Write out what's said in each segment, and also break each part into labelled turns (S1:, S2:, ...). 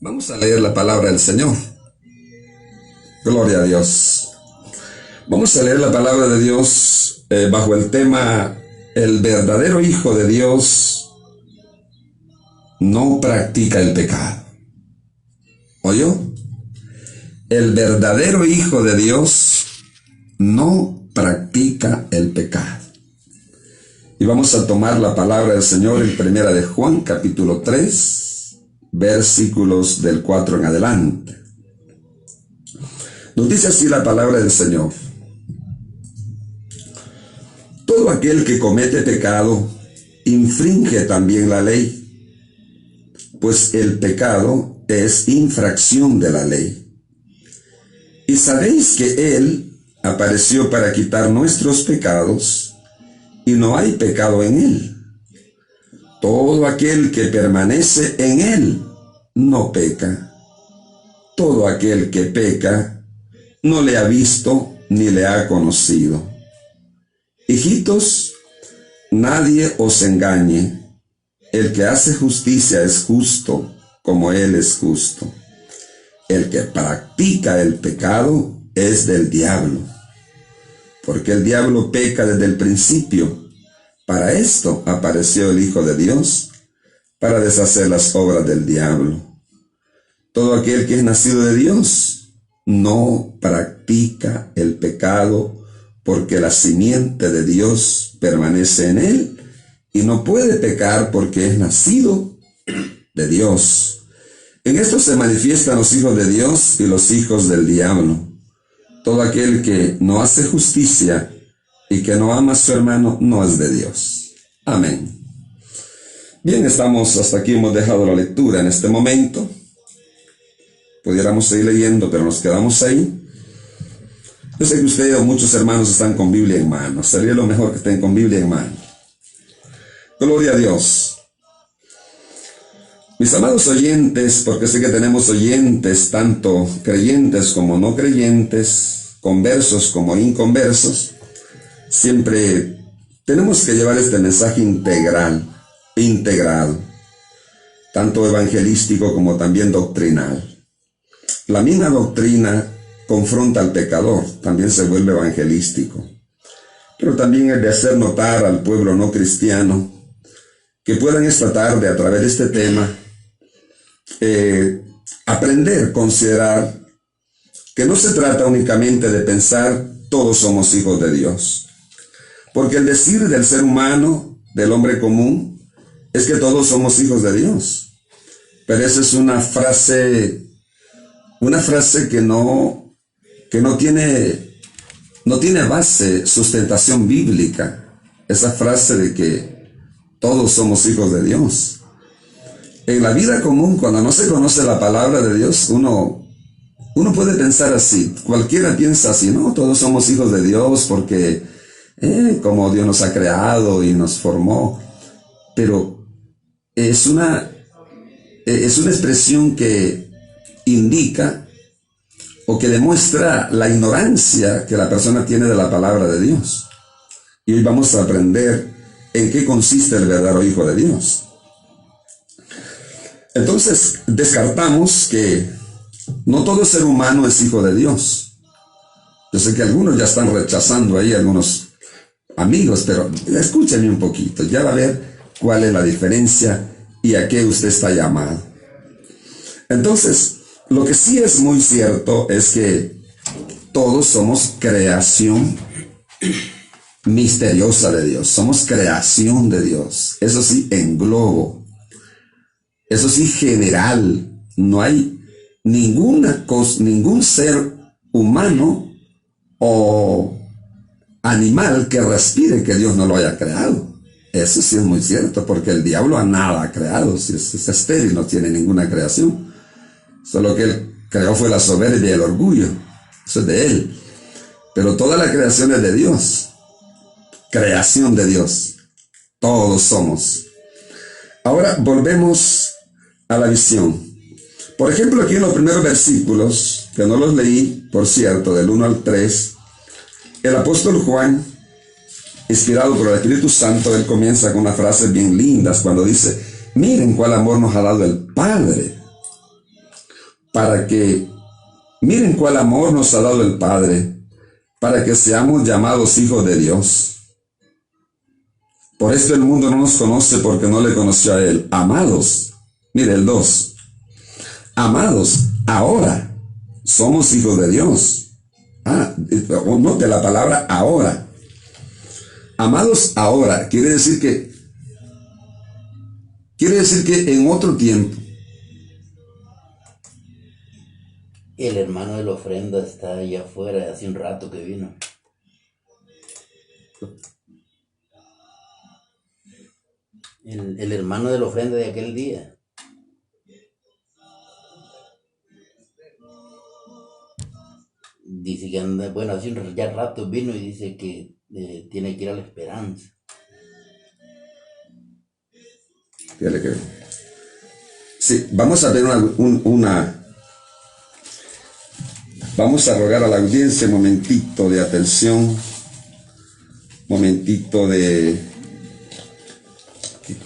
S1: Vamos a leer la palabra del Señor. Gloria a Dios. Vamos a leer la palabra de Dios bajo el tema: el verdadero Hijo de Dios no practica el pecado. ¿Oyó? El verdadero Hijo de Dios no practica el pecado. Y vamos a tomar la palabra del Señor en Primera de Juan, capítulo 3, versículos del 4 en adelante. Nos dice así la palabra del Señor: todo aquel que comete pecado infringe también la ley, pues el pecado es infracción de la ley. Y sabéis que Él apareció para quitar nuestros pecados, y no hay pecado en Él. Todo aquel que permanece en Él no peca. Todo aquel que peca no le ha visto ni le ha conocido. Hijitos, nadie os engañe. El que hace justicia es justo, como Él es justo. El que practica el pecado es del diablo, porque el diablo peca desde el principio. Para esto apareció el Hijo de Dios, para deshacer las obras del diablo. Todo aquel que es nacido de Dios no practica el pecado, porque la simiente de Dios permanece en él y no puede pecar porque es nacido de Dios. En esto se manifiestan los hijos de Dios y los hijos del diablo. Todo aquel que no hace justicia y que no ama a su hermano no es de Dios. Amén. Bien, hasta aquí hemos dejado la lectura en este momento. Pudiéramos seguir leyendo, pero nos quedamos ahí. Yo sé que usted o muchos hermanos están con Biblia en mano. Sería lo mejor que estén con Biblia en mano. Gloria a Dios. Mis amados oyentes, porque sé que tenemos oyentes, tanto creyentes como no creyentes, conversos como inconversos, siempre tenemos que llevar este mensaje integrado, tanto evangelístico como también doctrinal. La misma doctrina confronta al pecador, también se vuelve evangelístico, pero también es de hacer notar al pueblo no cristiano que puedan esta tarde, a través de este tema, aprender, considerar que no se trata únicamente de pensar todos somos hijos de Dios, porque el decir del ser humano, del hombre común, es que todos somos hijos de Dios, pero esa es una frase que no tiene base, sustentación bíblica. Esa frase de que todos somos hijos de Dios. En la vida común, cuando no se conoce la palabra de Dios, uno puede pensar así. Cualquiera piensa así: no, todos somos hijos de Dios porque como Dios nos ha creado y nos formó. Pero es una expresión que indica o que demuestra la ignorancia que la persona tiene de la palabra de Dios. Y hoy vamos a aprender en qué consiste el verdadero Hijo de Dios. Entonces, descartamos que no todo ser humano es hijo de Dios. Yo sé que algunos ya están rechazando ahí, algunos amigos, pero escúchenme un poquito, ya va a ver cuál es la diferencia y a qué usted está llamado. Entonces, lo que sí es muy cierto es que todos somos creación misteriosa de Dios, somos creación de Dios, eso sí, en globo, eso sí, general. No hay ningún ser humano o animal que respire que Dios no lo haya creado. Eso sí es muy cierto, porque el diablo a nada ha creado, si es estéril, no tiene ninguna creación. Solo que él creó fue la soberbia y el orgullo. Eso es de él. Pero toda la creación es de Dios. Creación de Dios. Todos somos. Ahora volvemos a la visión. Por ejemplo, aquí en los primeros versículos, que no los leí, por cierto, del 1 al 3, el apóstol Juan, inspirado por el Espíritu Santo, él comienza con unas frases bien lindas cuando dice: miren cuál amor nos ha dado el Padre, para que, miren cuál amor nos ha dado el Padre, para que seamos llamados hijos de Dios. Por esto el mundo no nos conoce porque no le conoció a Él. Amados, mire el 2. Amados, ahora somos hijos de Dios. Note la palabra ahora. Amados, ahora quiere decir que en otro tiempo.
S2: El hermano de la ofrenda está allá afuera, hace un rato que vino. El hermano de la ofrenda de aquel día. Dice que anda, bueno, hace un ya rato vino y dice que tiene que ir a la Esperanza.
S1: Fíjate que sí, vamos a tener vamos a rogar a la audiencia un momentito de atención, momentito de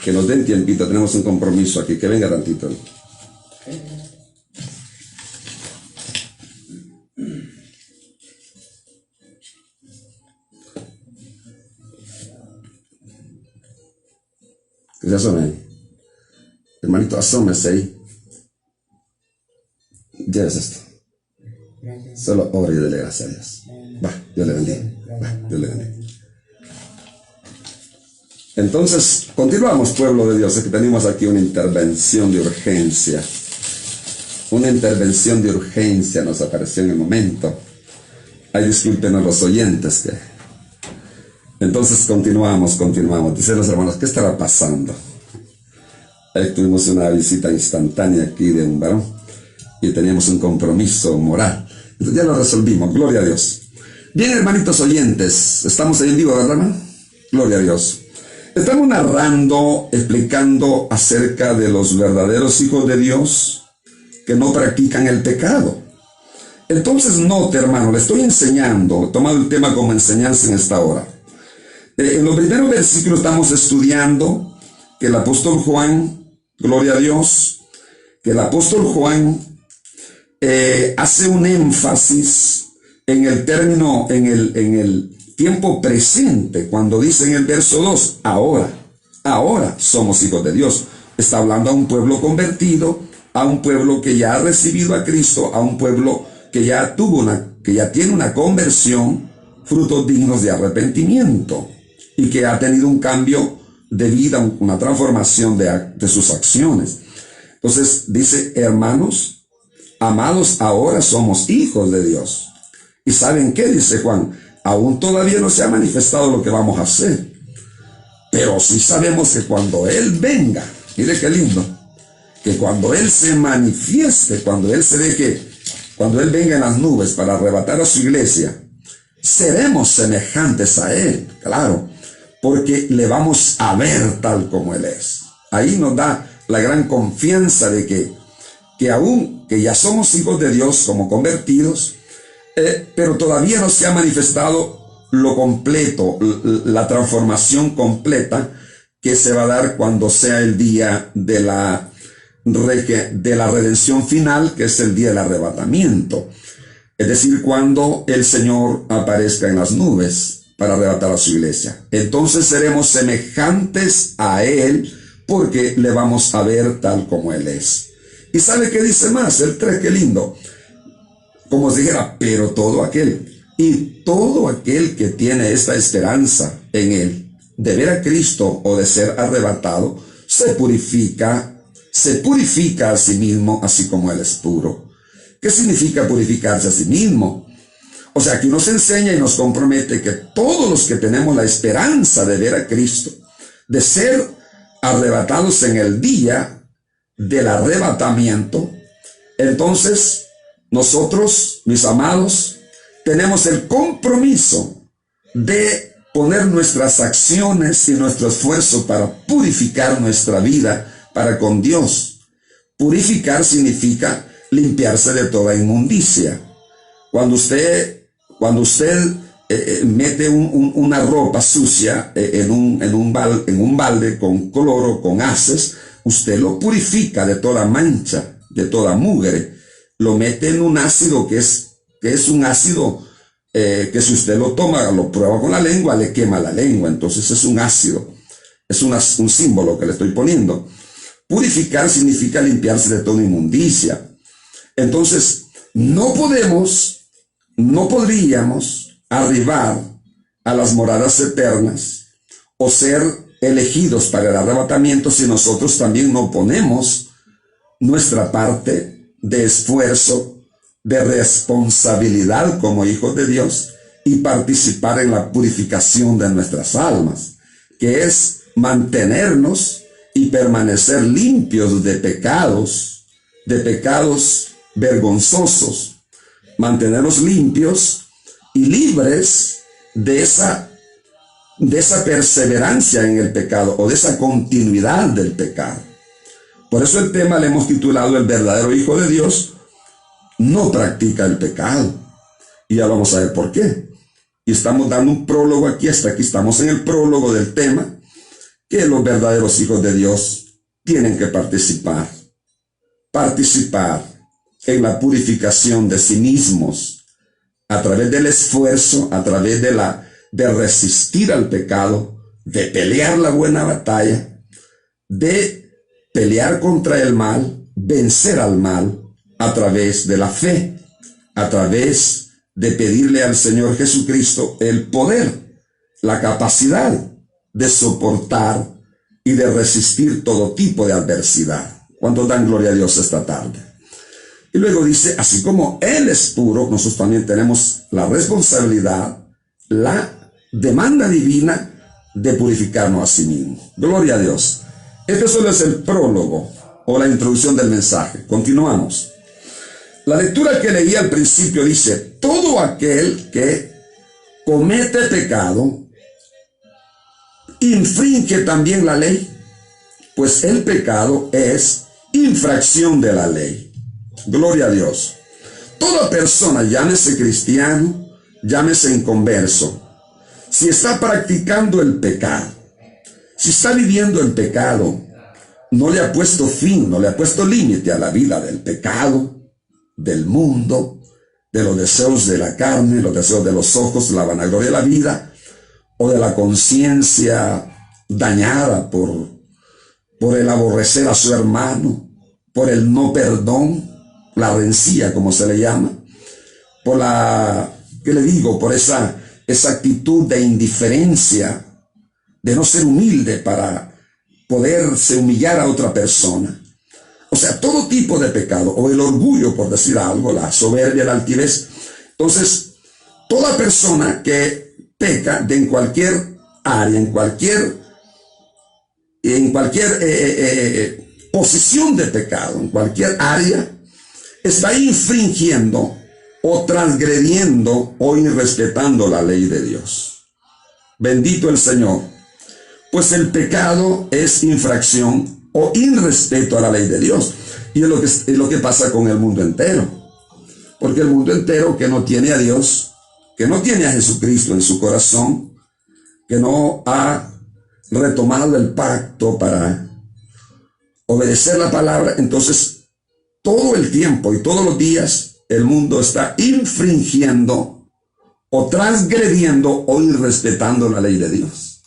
S1: que nos den tiempito, tenemos un compromiso aquí, que venga tantito. Que se asome ahí. Hermanito, asómese ahí. Llévese esto. Solo ore y dele gracias a Dios. Va, Dios le bendiga. Va, Dios le bendiga. Entonces, continuamos, pueblo de Dios. Es que tenemos aquí una intervención de urgencia. Una intervención de urgencia nos apareció en el momento. Ay, discúlpenos los oyentes que... Entonces continuamos. Dicen los hermanos, ¿qué estará pasando? Ahí tuvimos una visita instantánea aquí de un varón y teníamos un compromiso moral. Entonces ya lo resolvimos, gloria a Dios. Bien, hermanitos oyentes, estamos ahí en vivo, ¿verdad, hermano? Gloria a Dios. Estamos narrando, explicando acerca de los verdaderos hijos de Dios que no practican el pecado. Entonces note, hermano, le estoy enseñando, he tomado el tema como enseñanza en esta hora. En los primeros versículos estamos estudiando que el apóstol Juan, gloria a Dios, que el apóstol Juan hace un énfasis en el término, en el tiempo presente, cuando dice en el verso 2, ahora somos hijos de Dios. Está hablando a un pueblo convertido, a un pueblo que ya ha recibido a Cristo, a un pueblo que ya tiene una conversión, frutos dignos de arrepentimiento, y que ha tenido un cambio de vida, una transformación de sus acciones. Entonces dice, hermanos, amados, ahora somos hijos de Dios. ¿Y saben qué? Dice Juan, aún todavía no se ha manifestado lo que vamos a hacer, pero sí sabemos que cuando Él venga, mire qué lindo, que cuando Él se manifieste, cuando Él venga en las nubes para arrebatar a su iglesia, seremos semejantes a Él, claro, porque le vamos a ver tal como Él es. Ahí nos da la gran confianza de que aún que ya somos hijos de Dios como convertidos, pero todavía no se ha manifestado lo completo, la transformación completa que se va a dar cuando sea el día de la redención final, que es el día del arrebatamiento. Es decir, cuando el Señor aparezca en las nubes para arrebatar a su iglesia. Entonces seremos semejantes a Él porque le vamos a ver tal como Él es. ¿Y sabe qué dice más? El 3, qué lindo. Como os dijera, pero todo aquel que tiene esta esperanza en Él, de ver a Cristo o de ser arrebatado, se purifica a sí mismo, así como Él es puro. ¿Qué significa purificarse a sí mismo? O sea, aquí nos enseña y nos compromete que todos los que tenemos la esperanza de ver a Cristo, de ser arrebatados en el día del arrebatamiento, entonces nosotros, mis amados, tenemos el compromiso de poner nuestras acciones y nuestro esfuerzo para purificar nuestra vida para con Dios. Purificar significa limpiarse de toda inmundicia. Cuando usted mete una ropa sucia en un balde con cloro, con haces, usted lo purifica de toda mancha, de toda mugre, lo mete en un ácido que es un ácido que si usted lo toma, lo prueba con la lengua, le quema la lengua. Entonces es un ácido, es un símbolo que le estoy poniendo. Purificar significa limpiarse de toda inmundicia. Entonces, no podríamos arribar a las moradas eternas o ser elegidos para el arrebatamiento si nosotros también no ponemos nuestra parte de esfuerzo, de responsabilidad como hijos de Dios y participar en la purificación de nuestras almas, que es mantenernos y permanecer limpios de pecados vergonzosos, mantenernos limpios y libres de esa perseverancia en el pecado o de esa continuidad del pecado. Por eso el tema le hemos titulado: el verdadero hijo de Dios no practica el pecado. Y ya vamos a ver por qué. Y estamos dando un prólogo aquí, hasta aquí estamos en el prólogo del tema, que los verdaderos hijos de Dios tienen que participar en la purificación de sí mismos, a través del esfuerzo, a través de resistir al pecado, de pelear la buena batalla, de pelear contra el mal, vencer al mal, a través de la fe, a través de pedirle al Señor Jesucristo el poder, la capacidad de soportar y de resistir todo tipo de adversidad. ¿Cuántos dan gloria a Dios esta tarde? Y luego dice, así como Él es puro, nosotros también tenemos la responsabilidad, la demanda divina de purificarnos a sí mismos. Gloria a Dios. Este solo es el prólogo o la introducción del mensaje. Continuamos. La lectura que leí al principio dice: todo aquel que comete pecado infringe también la ley, pues el pecado es infracción de la ley. Gloria a Dios. Toda persona, llámese cristiano, llámese inconverso, si está practicando el pecado, si está viviendo el pecado, no le ha puesto fin, no le ha puesto límite a la vida del pecado, del mundo, de los deseos de la carne, los deseos de los ojos, la vanagloria de la vida, o de la conciencia dañada por el aborrecer a su hermano, por el no perdón, la rencilla como se le llama, por por esa actitud de indiferencia, de no ser humilde para poderse humillar a otra persona. O sea, todo tipo de pecado, o el orgullo, por decir algo, la soberbia, la altivez. Entonces, toda persona que peca en cualquier área, en cualquier posición de pecado, en cualquier área, está infringiendo o transgrediendo o irrespetando la ley de Dios. Bendito el Señor. Pues el pecado es infracción o irrespeto a la ley de Dios. Y es lo que pasa con el mundo entero. Porque el mundo entero que no tiene a Dios, que no tiene a Jesucristo en su corazón, que no ha retomado el pacto para obedecer la palabra, entonces todo el tiempo y todos los días el mundo está infringiendo o transgrediendo o irrespetando la ley de Dios.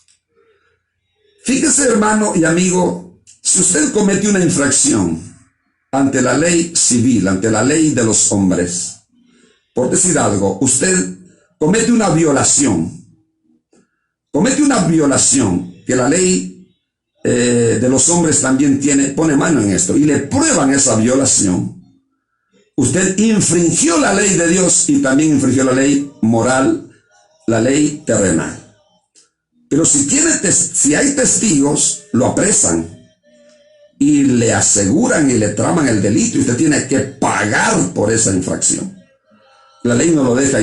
S1: Fíjese, hermano y amigo, si usted comete una infracción ante la ley civil, ante la ley de los hombres, por decir algo, usted comete una violación que la ley de los hombres también pone mano en esto, y le prueban esa violación, usted infringió la ley de Dios y también infringió la ley moral, la ley terrenal. Pero si hay testigos, lo apresan y le aseguran y le traman el delito, y usted tiene que pagar por esa infracción. La ley no lo deja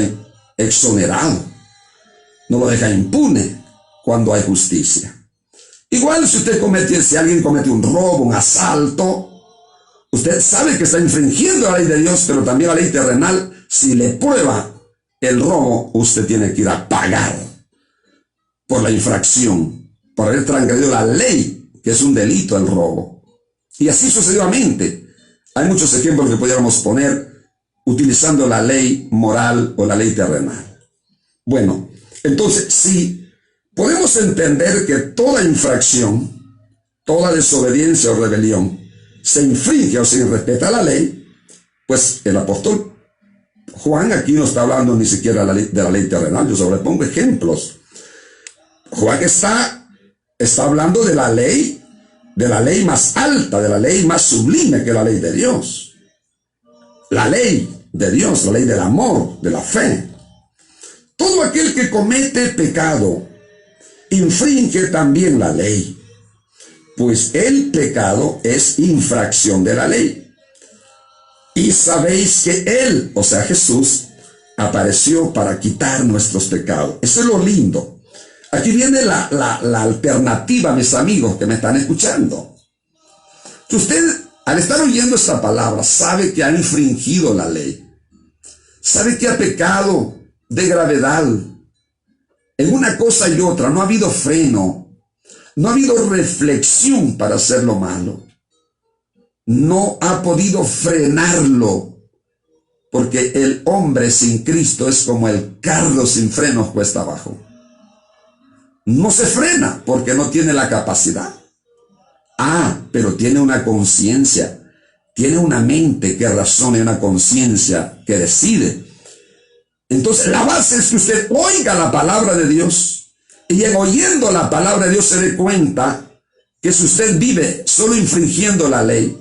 S1: exonerado, no lo deja impune cuando hay justicia. Igual si alguien comete un robo, un asalto, usted sabe que está infringiendo la ley de Dios, pero también la ley terrenal. Si le prueba el robo, usted tiene que ir a pagar por la infracción, por haber transgredido la ley, que es un delito el robo. Y así sucesivamente. Hay muchos ejemplos que pudiéramos poner utilizando la ley moral o la ley terrenal. Bueno, entonces si podemos entender que toda infracción, toda desobediencia o rebelión se infringe o se irrespeta la ley, pues el apóstol Juan aquí no está hablando ni siquiera de la ley terrenal. Yo solo le pongo ejemplos. Juan está hablando de la ley más alta, de la ley más sublime que la ley de Dios. La ley de Dios, la ley del amor, de la fe. Todo aquel que comete pecado infringe también la ley, pues el pecado es infracción de la ley. Y sabéis que Él, o sea Jesús, apareció para quitar nuestros pecados. Eso es lo lindo. Aquí viene la alternativa, mis amigos que me están escuchando. Que usted, al estar oyendo esta palabra, sabe que ha infringido la ley. Sabe que ha pecado de gravedad. En una cosa y otra no ha habido freno. No ha habido reflexión para hacer lo malo. No ha podido frenarlo, porque el hombre sin Cristo es como el carro sin frenos cuesta abajo. No se frena porque no tiene la capacidad. Pero tiene una conciencia, tiene una mente que razona y una conciencia que decide. Entonces la base es que usted oiga la palabra de Dios y en oyendo la palabra de Dios se dé cuenta que si usted vive solo infringiendo la ley,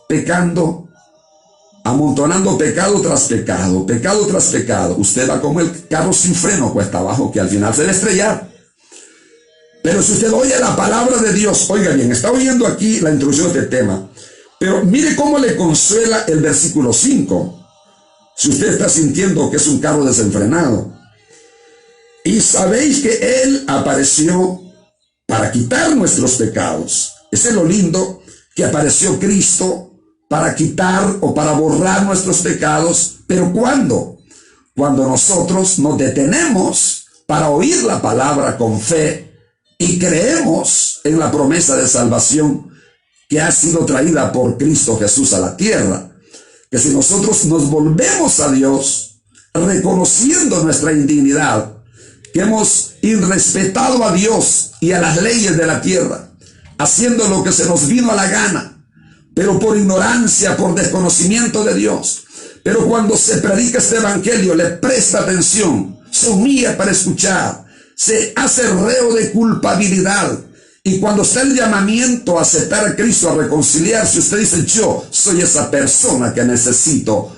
S1: pecando, amontonando pecado tras pecado, usted va como el carro sin freno cuesta abajo, que al final se va a estrellar. Pero si usted oye la palabra de Dios, oiga bien, está oyendo aquí la introducción de este tema, pero mire cómo le consuela el versículo 5. Si usted está sintiendo que es un carro desenfrenado. Y sabéis que Él apareció para quitar nuestros pecados. Ese es lo lindo, que apareció Cristo para quitar o para borrar nuestros pecados. ¿Pero cuándo? Cuando nosotros nos detenemos para oír la palabra con fe y creemos en la promesa de salvación que ha sido traída por Cristo Jesús a la tierra. Que si nosotros nos volvemos a Dios, reconociendo nuestra indignidad, que hemos irrespetado a Dios y a las leyes de la tierra, haciendo lo que se nos vino a la gana, pero por ignorancia, por desconocimiento de Dios. Pero cuando se predica este evangelio, le presta atención, se humilla para escuchar, se hace reo de culpabilidad. Y cuando está el llamamiento a aceptar a Cristo, a reconciliarse, usted dice: yo soy esa persona que necesito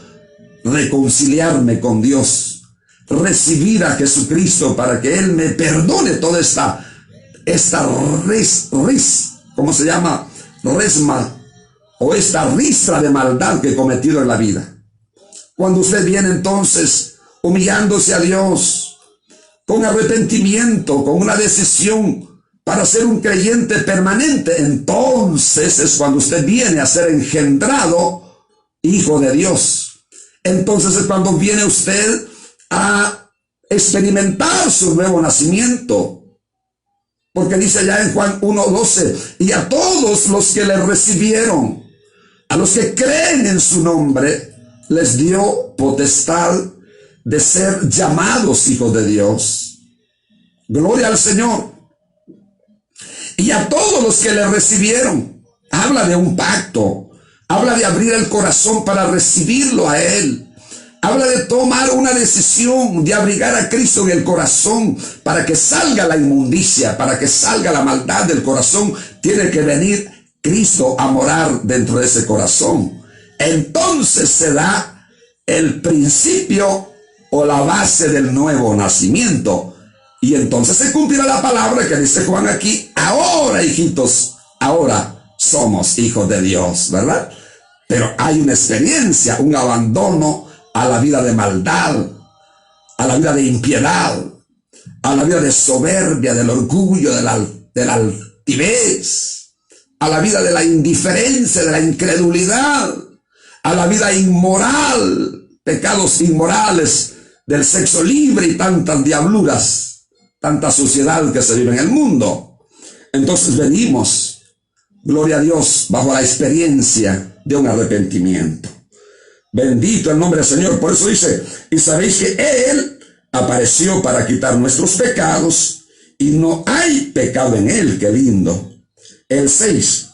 S1: reconciliarme con Dios, recibir a Jesucristo para que Él me perdone toda esta ¿cómo se llama? Resma, o esta ristra de maldad que he cometido en la vida. Cuando usted viene entonces humillándose a Dios, con arrepentimiento, con una decisión para ser un creyente permanente, entonces es cuando usted viene a ser engendrado hijo de Dios. Entonces es cuando viene usted a experimentar su nuevo nacimiento. Porque dice allá en Juan 1:12, y a todos los que le recibieron, a los que creen en su nombre, les dio potestad de ser llamados hijos de Dios. Gloria al Señor. Y a todos los que le recibieron, habla de un pacto, habla de abrir el corazón para recibirlo a Él. Habla de tomar una decisión, de abrigar a Cristo en el corazón para que salga la inmundicia, para que salga la maldad del corazón. Tiene que venir Cristo a morar dentro de ese corazón. Entonces se da el principio o la base del nuevo nacimiento. Y entonces se cumplirá la palabra que dice Juan aquí: ahora, hijitos, ahora somos hijos de Dios, ¿verdad? Pero hay una experiencia, un abandono a la vida de maldad, a la vida de impiedad, a la vida de soberbia, del orgullo, de la altivez, a la vida de la indiferencia, de la incredulidad, a la vida inmoral, pecados inmorales, del sexo libre y tantas diabluras, tanta suciedad que se vive en el mundo. Entonces venimos, gloria a Dios, bajo la experiencia de un arrepentimiento. Bendito el nombre del Señor. Por eso dice, y sabéis que Él apareció para quitar nuestros pecados y no hay pecado en Él. Qué lindo. El 6.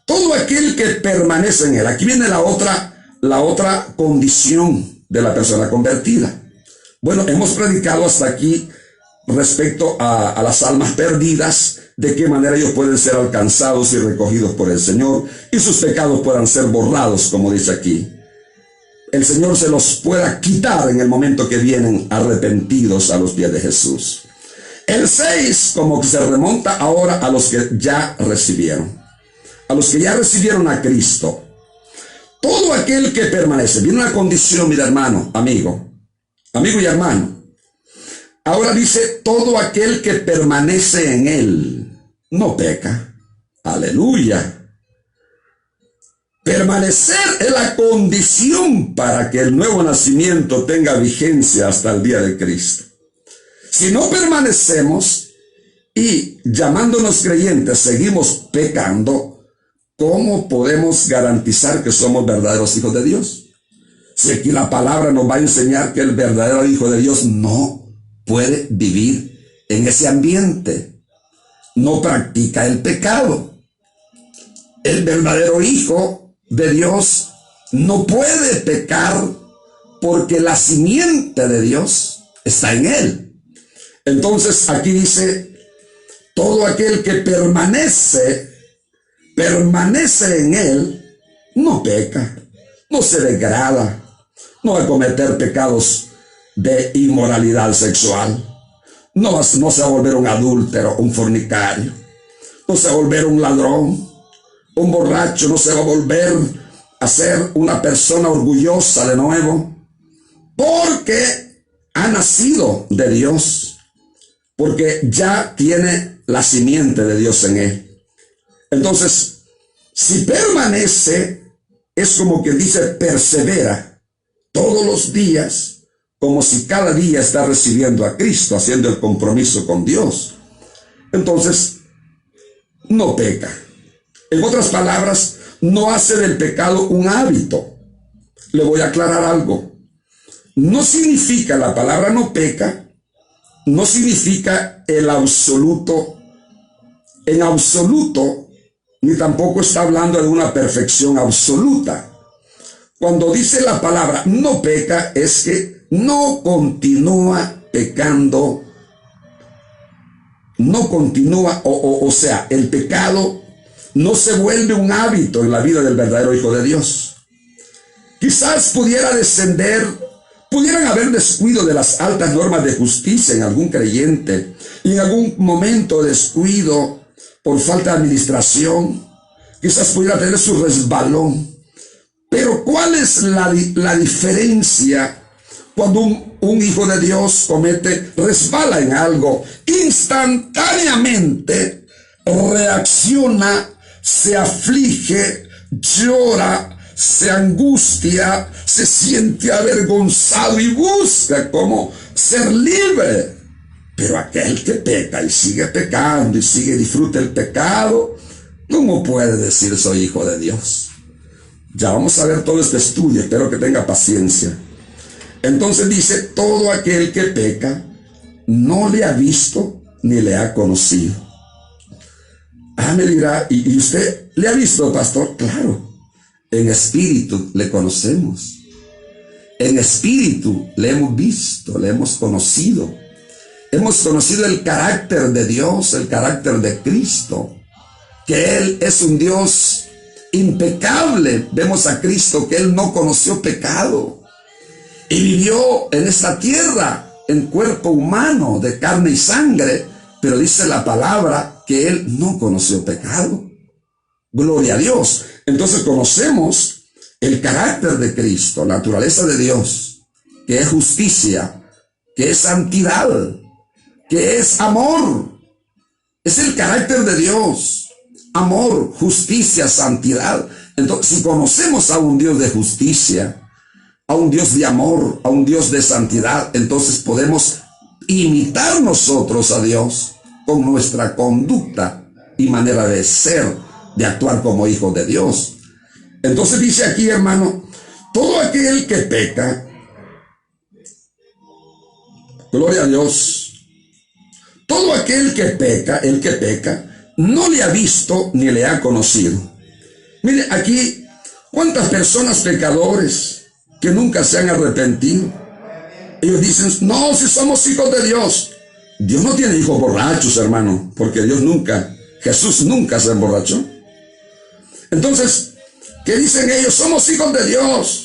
S1: Todo aquel que permanece en Él. Aquí viene la otra condición de la persona convertida. Bueno, hemos predicado hasta aquí respecto a las almas perdidas, de qué manera ellos pueden ser alcanzados y recogidos por el Señor y sus pecados puedan ser borrados, como dice aquí. El Señor se los pueda quitar en el momento que vienen arrepentidos a los pies de Jesús. El 6 como que se remonta ahora a los que ya recibieron. A los que ya recibieron a Cristo. Todo aquel que permanece. Viene una condición, mira hermano, amigo y hermano. Ahora dice, todo aquel que permanece en Él no peca. Aleluya. Permanecer es la condición para que el nuevo nacimiento tenga vigencia hasta el día de Cristo. Si no permanecemos y llamándonos creyentes seguimos pecando, ¿cómo podemos garantizar que somos verdaderos hijos de Dios? Si aquí la palabra nos va a enseñar que el verdadero hijo de Dios no puede vivir en ese ambiente, no practica el pecado. El verdadero hijo de Dios no puede pecar porque la simiente de Dios está en él. Entonces aquí dice, todo aquel que permanece en él, no peca, no se degrada, no va a cometer pecados de inmoralidad sexual, no se va a volver un adúltero, un fornicario, no se va a volver un ladrón, un borracho, no se va a volver a ser una persona orgullosa de nuevo, porque ha nacido de Dios, porque ya tiene la simiente de Dios en él. Entonces, si permanece, es como que dice persevera todos los días, como si cada día está recibiendo a Cristo, haciendo el compromiso con Dios. Entonces, no peca. En otras palabras, no hace del pecado un hábito. Le voy a aclarar algo. No significa, la palabra no peca, no significa el absoluto, en absoluto, ni tampoco está hablando de una perfección absoluta. Cuando dice la palabra no peca, es que no continúa pecando, no continúa, o sea, el pecado no se vuelve un hábito en la vida del verdadero Hijo de Dios. Quizás pudieran haber descuido de las altas normas de justicia en algún creyente, y en algún momento descuido por falta de administración, quizás pudiera tener su resbalón. Pero ¿cuál es la diferencia cuando un hijo de Dios resbala en algo? Instantáneamente reacciona, se aflige, llora, se angustia, se siente avergonzado y busca cómo ser libre. Pero aquel que peca y sigue pecando y disfruta el pecado, ¿cómo puede decir soy hijo de Dios? Ya vamos a ver todo este estudio, espero que tenga paciencia. Entonces dice, todo aquel que peca no le ha visto ni le ha conocido. Me dirá, ¿y usted le ha visto, pastor? Claro, en espíritu le conocemos. En espíritu le hemos visto, le hemos conocido. Hemos conocido el carácter de Dios, el carácter de Cristo, que Él es un Dios impecable. Vemos a Cristo que Él no conoció pecado y vivió en esta tierra en cuerpo humano de carne y sangre, pero dice la palabra que Él no conoció pecado. Gloria a Dios. Entonces conocemos el carácter de Cristo, la naturaleza de Dios, que es justicia, que es santidad, que es amor. Es el carácter de Dios. Amor, justicia, santidad. Entonces, si conocemos a un Dios de justicia, a un Dios de amor, a un Dios de santidad, entonces podemos imitar nosotros a Dios con nuestra conducta y manera de ser, de actuar como hijos de Dios. Entonces dice aquí, hermano, Todo aquel que peca, gloria a Dios, todo aquel que peca, el que peca, no le ha visto ni le ha conocido. Mire, aquí, ¿cuántas personas pecadores que nunca se han arrepentido? Ellos dicen, no, si somos hijos de Dios. Dios no tiene hijos borrachos, hermano, porque Jesús nunca se emborrachó. Entonces, ¿qué dicen ellos? Somos hijos de Dios.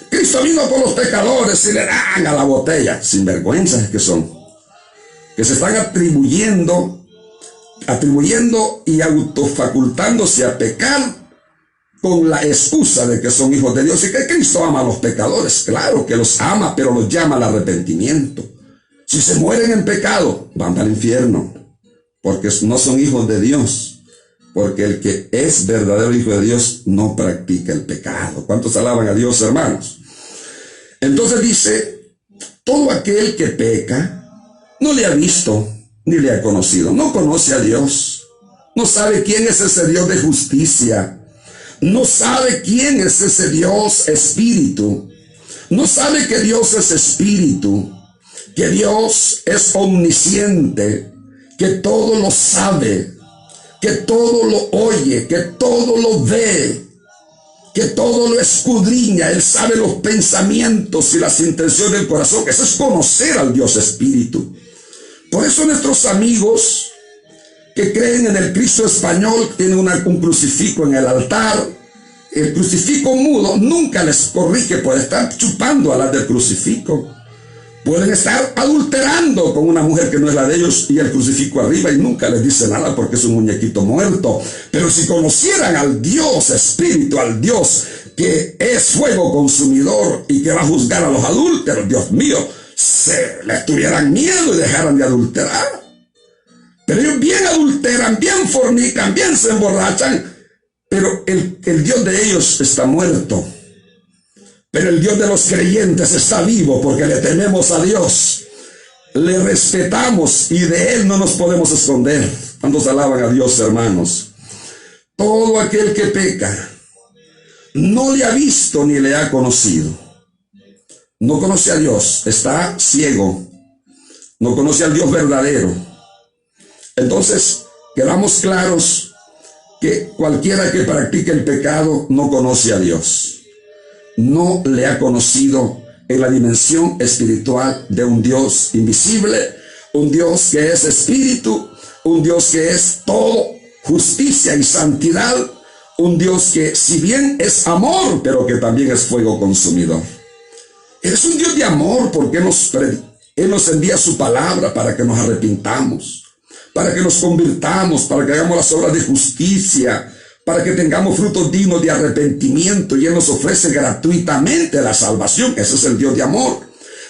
S1: Cristo vino por los pecadores y le dan a la botella. Sinvergüenzas que son. Que se están atribuyendo y autofacultándose a pecar con la excusa de que son hijos de Dios y que Cristo ama a los pecadores. Claro que los ama, pero los llama al arrepentimiento. Si se mueren en pecado, van para el infierno, porque no son hijos de Dios, porque el que es verdadero hijo de Dios no practica el pecado. ¿Cuántos alaban a Dios, hermanos? Entonces dice, todo aquel que peca no le ha visto ni le ha conocido, no conoce a Dios, no sabe quién es ese Dios de justicia, no sabe quién es ese Dios espíritu, no sabe que Dios es espíritu, que Dios es omnisciente, que todo lo sabe, que todo lo oye, que todo lo ve, que todo lo escudriña. Él sabe los pensamientos y las intenciones del corazón. Eso es conocer al Dios espíritu. Por eso nuestros amigos que creen en el Cristo español tienen un crucifijo en el altar. El crucifijo mudo nunca les corrige por estar chupando a las del crucifijo. Pueden estar adulterando con una mujer que no es la de ellos y el crucifijo arriba y nunca les dice nada porque es un muñequito muerto. Pero si conocieran al Dios espíritu, al Dios que es fuego consumidor y que va a juzgar a los adúlteros, Dios mío, se les tuvieran miedo y dejaran de adulterar. Pero ellos bien adulteran, bien fornican, bien se emborrachan, pero el Dios de ellos está muerto. Pero el Dios de los creyentes está vivo porque le tememos a Dios, le respetamos y de Él no nos podemos esconder. ¿Cuántos alaban a Dios, hermanos? Todo aquel que peca no le ha visto ni le ha conocido. No conoce a Dios, está ciego, no conoce al Dios verdadero. Entonces, quedamos claros que cualquiera que practique el pecado no conoce a Dios. No le ha conocido en la dimensión espiritual de un Dios invisible, un Dios que es espíritu, un Dios que es todo justicia y santidad, un Dios que si bien es amor, pero que también es fuego consumidor. Él es un Dios de amor porque Él nos envía su palabra para que nos arrepintamos, para que nos convirtamos, para que hagamos las obras de justicia, para que tengamos frutos dignos de arrepentimiento, y Él nos ofrece gratuitamente la salvación. Ese es el Dios de amor,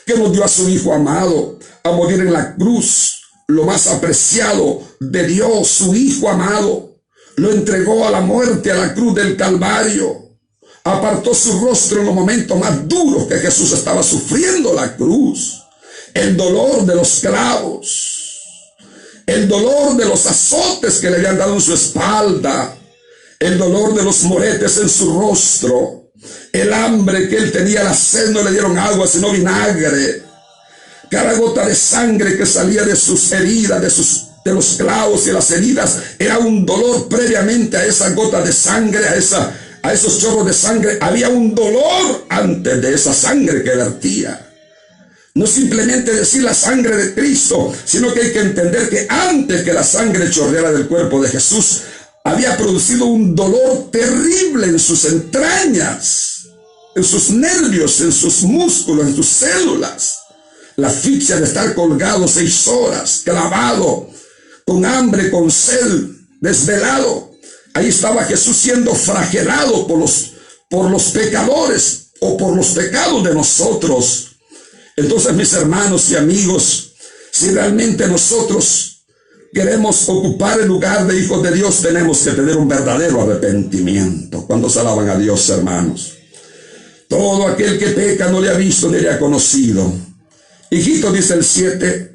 S1: que nos dio a su Hijo amado a morir en la cruz, lo más apreciado de Dios, su Hijo amado, lo entregó a la muerte, a la cruz del Calvario, apartó su rostro en los momentos más duros que Jesús estaba sufriendo la cruz, el dolor de los clavos, el dolor de los azotes que le habían dado en su espalda, el dolor de los moretes en su rostro, el hambre que él tenía, la sed, no le dieron agua sino vinagre, cada gota de sangre que salía de sus heridas, de los clavos y las heridas, era un dolor. Previamente a esa gota de sangre, a esos chorros de sangre, había un dolor antes de esa sangre que vertía. No simplemente decir la sangre de Cristo, sino que hay que entender que antes que la sangre chorreara del cuerpo de Jesús, había producido un dolor terrible en sus entrañas, en sus nervios, en sus músculos, en sus células. La asfixia de estar colgado 6 horas, clavado, con hambre, con sed, desvelado. Ahí estaba Jesús siendo flagelado por los pecadores o por los pecados de nosotros. Entonces, mis hermanos y amigos, si realmente nosotros queremos ocupar el lugar de hijos de Dios, tenemos que tener un verdadero arrepentimiento. ¿Cuántos alaban a Dios, hermanos? Todo aquel que peca no le ha visto ni le ha conocido. Hijito, dice el 7,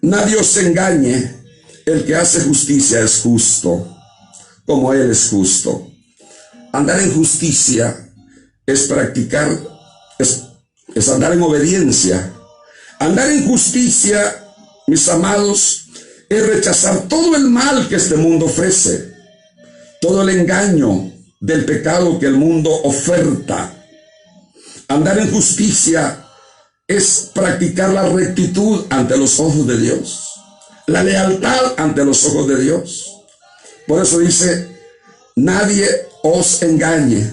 S1: nadie os engañe, el que hace justicia es justo, como Él es justo. Andar en justicia es practicar, es andar en obediencia. Andar en justicia, mis amados, es rechazar todo el mal que este mundo ofrece, todo el engaño del pecado que el mundo oferta. Andar en justicia es practicar la rectitud ante los ojos de Dios, la lealtad ante los ojos de Dios. Por eso dice, nadie os engañe.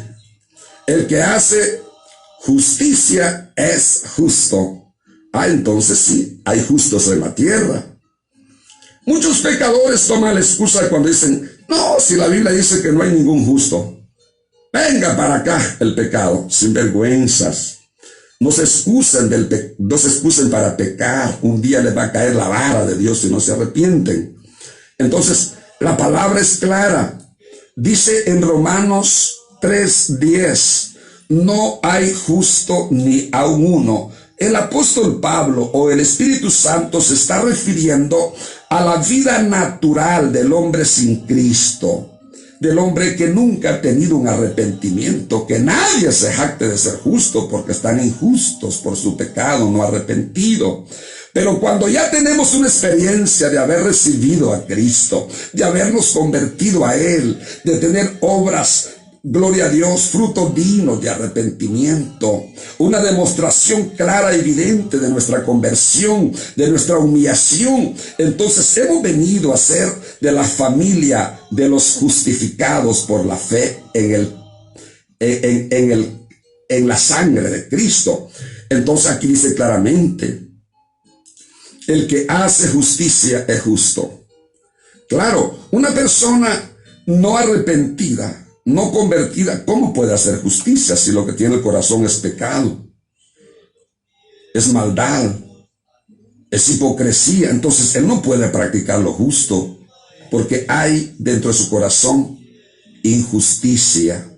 S1: El que hace justicia es justo. Entonces sí, hay justos en la tierra. Muchos pecadores toman la excusa cuando dicen, no, si la Biblia dice que no hay ningún justo. Venga para acá el pecado, sin vergüenzas. No se excusen para pecar. Un día les va a caer la vara de Dios si no se arrepienten. Entonces, la palabra es clara. Dice en Romanos 3:10, no hay justo ni aun uno. El apóstol Pablo o el Espíritu Santo se está refiriendo a la vida natural del hombre sin Cristo, del hombre que nunca ha tenido un arrepentimiento, que nadie se jacte de ser justo porque están injustos por su pecado no arrepentido. Pero cuando ya tenemos una experiencia de haber recibido a Cristo, de habernos convertido a Él, de tener obras, gloria a Dios, fruto digno de arrepentimiento, una demostración clara y evidente de nuestra conversión, de nuestra humillación, entonces hemos venido a ser de la familia de los justificados por la fe en la sangre de Cristo. Entonces aquí dice claramente, el que hace justicia es justo. Claro, una persona no arrepentida, no convertida, ¿cómo puede hacer justicia si lo que tiene el corazón es pecado? Es maldad, es hipocresía. Entonces él no puede practicar lo justo porque hay dentro de su corazón injusticia.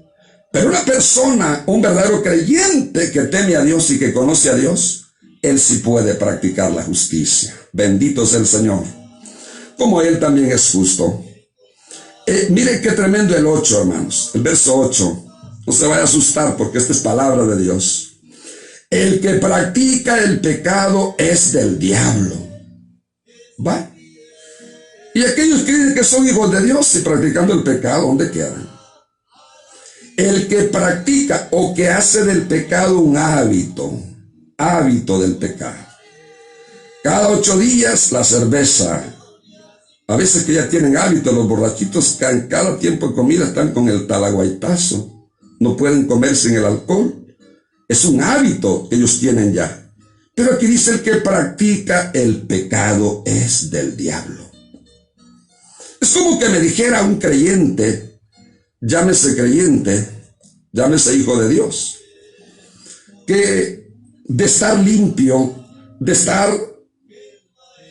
S1: Pero una persona, un verdadero creyente que teme a Dios y que conoce a Dios, él sí puede practicar la justicia. Bendito sea el Señor. Como él también es justo. Mire qué tremendo el 8, hermanos. El verso 8. No se vaya a asustar porque esta es palabra de Dios. El que practica el pecado es del diablo. ¿Va? Y aquellos que dicen que son hijos de Dios y practicando el pecado, ¿dónde quedan? El que practica o que hace del pecado un hábito del pecado. Cada 8 días la cerveza. A veces que ya tienen hábito, los borrachitos cada tiempo de comida están con el talaguaitazo. No pueden comer sin el alcohol. Es un hábito que ellos tienen ya. Pero aquí dice el que practica el pecado es del diablo. Es como que me dijera un creyente, llámese hijo de Dios, que de estar limpio, de estar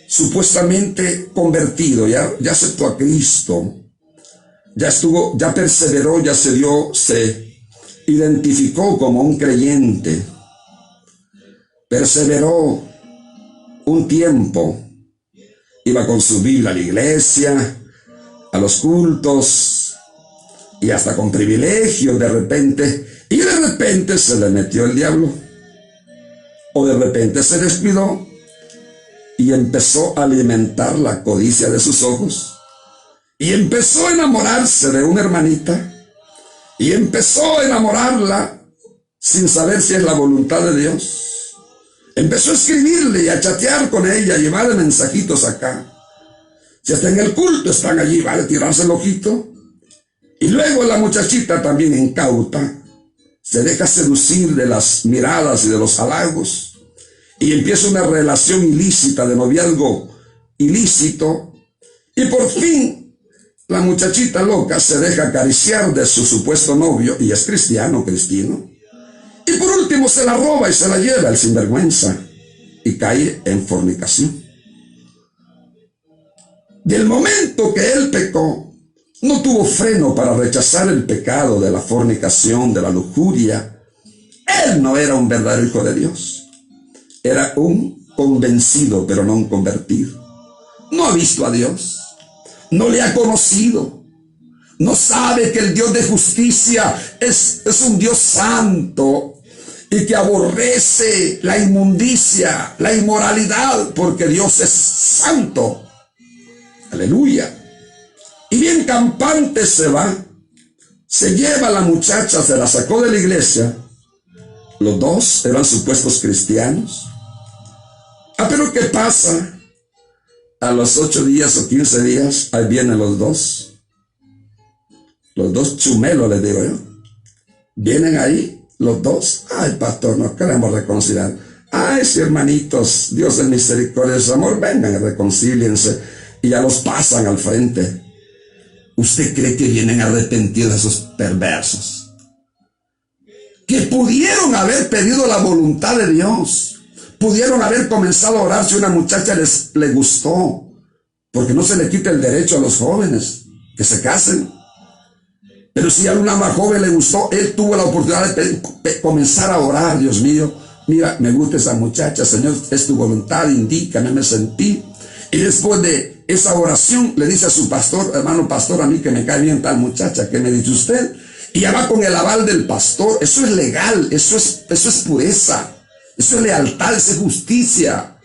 S1: supuestamente convertido, ya aceptó a Cristo, ya perseveró, se identificó como un creyente, perseveró un tiempo, iba con su Biblia a la iglesia, a los cultos, y hasta con privilegios de repente se le metió el diablo, o de repente se descuidó, y empezó a alimentar la codicia de sus ojos. Y empezó a enamorarse de una hermanita. Y empezó a enamorarla sin saber si es la voluntad de Dios. Empezó a escribirle y a chatear con ella, a llevarle mensajitos acá. Si está en el culto, están allí, vale, tirarse el ojito. Y luego la muchachita también incauta, se deja seducir de las miradas y de los halagos. Y empieza una relación ilícita, de noviazgo ilícito. Y por fin, la muchachita loca se deja acariciar de su supuesto novio, y es cristino. Y por último se la roba y se la lleva el sinvergüenza, y cae en fornicación. Del momento que él pecó, no tuvo freno para rechazar el pecado de la fornicación, de la lujuria. Él no era un verdadero hijo de Dios. Era un convencido, pero no un convertido. No ha visto a Dios. No le ha conocido. No sabe que el Dios de justicia es un Dios santo y que aborrece la inmundicia, la inmoralidad, porque Dios es santo. Aleluya. Y bien campante se va, se lleva a la muchacha, se la sacó de la iglesia. Los dos eran supuestos cristianos. Pero ¿qué pasa? A los 8 días o 15 días, ahí vienen los dos chumelos, les digo yo. Vienen ahí los dos. Ay, pastor, nos queremos reconciliar. Ay, sí, hermanitos, Dios es misericordia, es amor, vengan, reconcíliense. Y ya los pasan al frente. ¿Usted cree que vienen arrepentidos esos perversos? Que pudieron haber pedido la voluntad de Dios. Pudieron haber comenzado a orar si una muchacha le gustó. Porque no se le quita el derecho a los jóvenes que se casen. Pero si a una más joven le gustó, él tuvo la oportunidad de comenzar a orar. Dios mío, mira, me gusta esa muchacha, Señor, es tu voluntad, indícame, me sentí. Y después de esa oración le dice a su pastor: hermano pastor, a mí que me cae bien tal muchacha, ¿qué me dice usted? Y ya va con el aval del pastor. Eso es legal, eso es pureza, eso es lealtad, eso es justicia.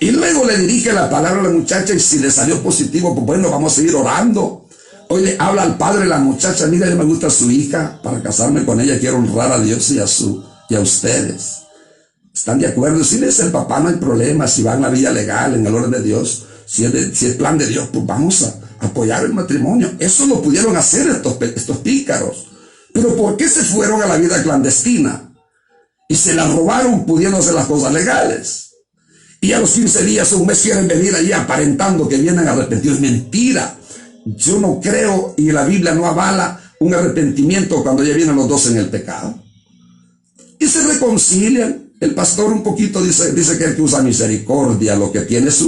S1: Y luego le dirige la palabra a la muchacha, y si le salió positivo, pues bueno, vamos a seguir orando. Hoy le habla al padre de la muchacha: mira, yo me gusta su hija, para casarme con ella quiero honrar a Dios y a ustedes. ¿Están de acuerdo? Si le dice el papá, no hay problema, si va en la vía legal, en el orden de Dios, si es plan de Dios, pues vamos a apoyar el matrimonio. Eso lo pudieron hacer estos pícaros. Pero ¿por qué se fueron a la vida clandestina? Y se la robaron pudiendo hacer las cosas legales. Y a los 15 días o un mes quieren venir allí aparentando que vienen arrepentidos. Mentira. Yo no creo, y la Biblia no avala un arrepentimiento cuando ya vienen los dos en el pecado. Y se reconcilian. El pastor un poquito dice que el que usa misericordia, lo que tiene es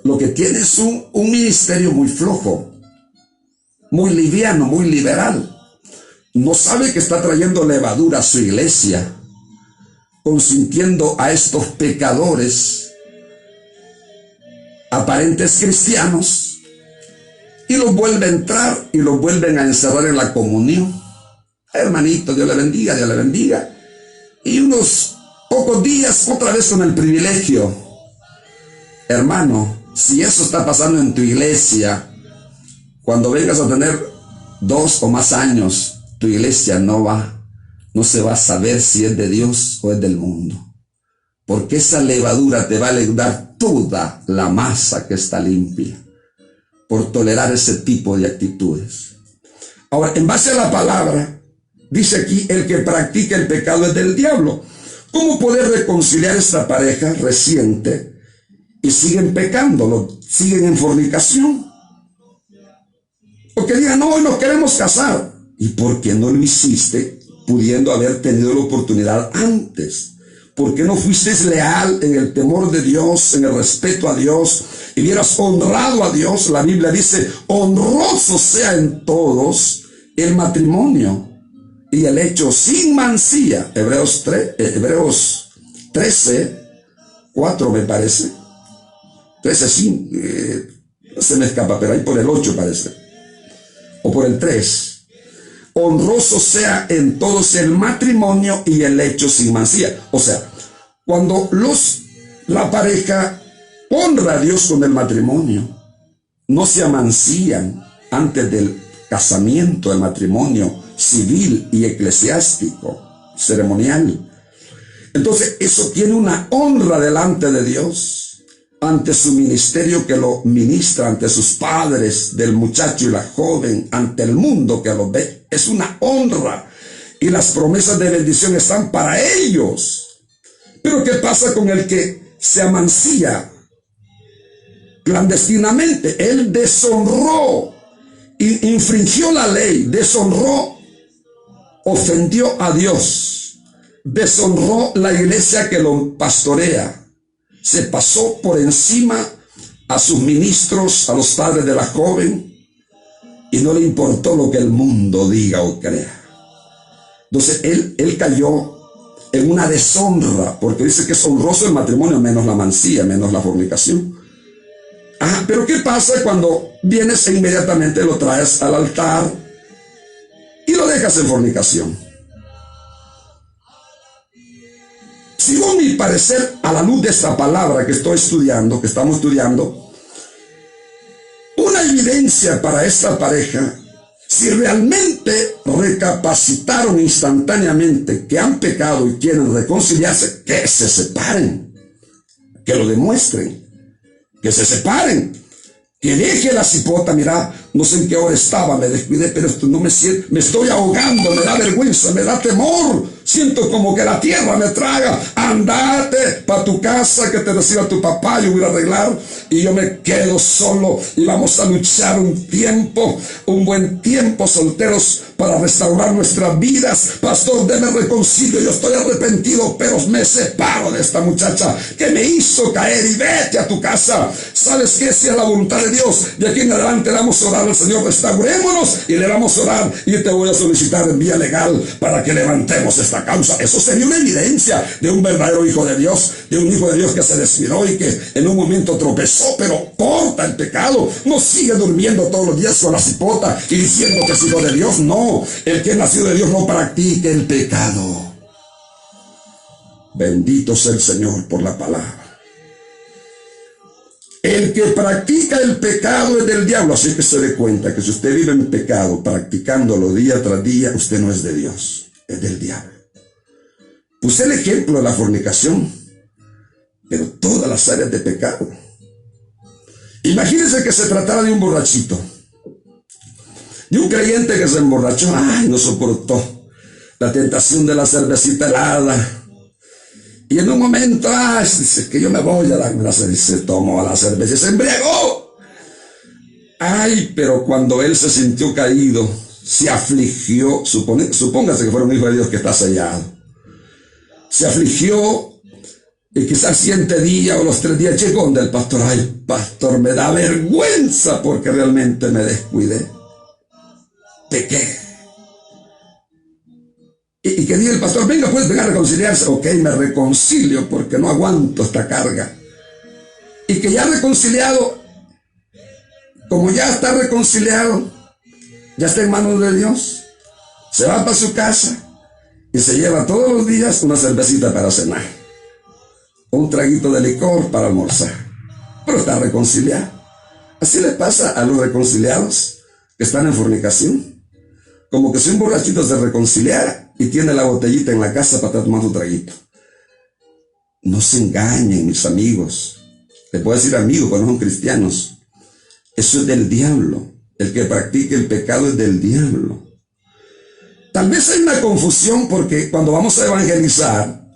S1: lo que tiene es un ministerio muy flojo, muy liviano, muy liberal. No sabe que está trayendo levadura a su iglesia, consintiendo a estos pecadores, aparentes cristianos, y los vuelve a entrar y los vuelven a encerrar en la comunión. Hermanito, Dios le bendiga, Dios le bendiga. Y unos pocos días otra vez con el privilegio. Hermano, si eso está pasando en tu iglesia, cuando vengas a tener 2 o más años, tu iglesia no se va a saber si es de Dios o es del mundo. Porque esa levadura te va a leudar toda la masa que está limpia, por tolerar ese tipo de actitudes. Ahora, en base a la palabra, dice aquí: el que practica el pecado es del diablo. ¿Cómo poder reconciliar esta pareja reciente y siguen pecando, siguen en fornicación? O que digan: no, hoy nos queremos casar. ¿Y por qué no lo hiciste pudiendo haber tenido la oportunidad antes? ¿Por qué no fuiste leal en el temor de Dios, en el respeto a Dios, y hubieras honrado a Dios? La Biblia dice: honroso sea en todos el matrimonio y el hecho sin mancilla. Hebreos 13, 4 me parece. 13, sí, no se me escapa, pero ahí por el 8 parece. O por el 3. Honroso sea en todos el matrimonio y el hecho sin mancilla. O sea, cuando la pareja honra a Dios con el matrimonio, no se amancillan antes del casamiento, el matrimonio civil y eclesiástico, ceremonial. Entonces eso tiene una honra delante de Dios, ante su ministerio que lo ministra, ante sus padres del muchacho y la joven, ante el mundo que lo ve. Es una honra, y las promesas de bendición están para ellos. Pero ¿qué pasa con el que se amancilla clandestinamente? Él deshonró, infringió la ley, deshonró, ofendió a Dios, deshonró la iglesia que lo pastorea, se pasó por encima a sus ministros, a los padres de la joven, y no le importó lo que el mundo diga o crea. Entonces él cayó en una deshonra, porque dice que es honroso el matrimonio menos la mancilla, menos la fornicación. Pero ¿qué pasa cuando vienes e inmediatamente lo traes al altar y lo dejas en fornicación? Según mi parecer, a la luz de esta palabra que estoy estudiando, que estamos estudiando, una evidencia para esta pareja, si realmente recapacitaron instantáneamente que han pecado y quieren reconciliarse, que se separen, que lo demuestren, que se separen, que deje la cipota. Mira, no sé en qué hora estaba, me descuidé, pero esto no me siento, me estoy ahogando, me da vergüenza, me da temor, siento como que la tierra me traga. Andate para tu casa, que te reciba tu papá, yo voy a arreglar, y yo me quedo solo, y vamos a luchar un tiempo, un buen tiempo, solteros, para restaurar nuestras vidas. Pastor, deme reconcilio, yo estoy arrepentido, pero me separo de esta muchacha que me hizo caer, y vete a tu casa. ¿Sabes qué? Si es la voluntad de Dios, de aquí en adelante le vamos a orar al Señor, restaurémonos, y le vamos a orar, y te voy a solicitar en vía legal para que levantemos esta causa. Eso sería una evidencia de un verdadero hijo de Dios, de un hijo de Dios que se descuidó y que en un momento tropezó, pero corta el pecado. No sigue durmiendo todos los días con la cipota y diciendo que es hijo de Dios. No, el que es nacido de Dios no practique el pecado. Bendito sea el Señor por la palabra. El que practica el pecado es del diablo. Así que se dé cuenta que si usted vive en pecado, practicándolo día tras día, usted no es de Dios, es del diablo. Puse el ejemplo de la fornicación, pero todas las áreas de pecado. Imagínense que se tratara de un borrachito, de un creyente que se emborrachó, no soportó la tentación de la cervecita helada. Y en un momento, dice que yo me voy a darme la cerveza, se tomó la cerveza y se embriagó. Pero cuando él se sintió caído, se afligió, supóngase que fuera un hijo de Dios que está sellado. Se afligió y quizás 7 días o los 3 días llegó donde el pastor. Pastor, me da vergüenza porque realmente me descuidé. Pequé. Y que diga el pastor, venga, puedes venir a reconciliarse. Ok, me reconcilio porque no aguanto esta carga. Y que ya reconciliado, como ya está reconciliado, ya está en manos de Dios, se va para su casa y se lleva todos los días una cervecita para cenar, un traguito de licor para almorzar, pero está reconciliado. Así le pasa a los reconciliados que están en fornicación. Como que si un borrachito se reconciliara y tiene la botellita en la casa para estar tomando un traguito. No se engañen, mis amigos. Les puedo decir amigos cuando son cristianos. Eso es del diablo. El que practique el pecado es del diablo. Tal vez hay una confusión porque cuando vamos a evangelizar,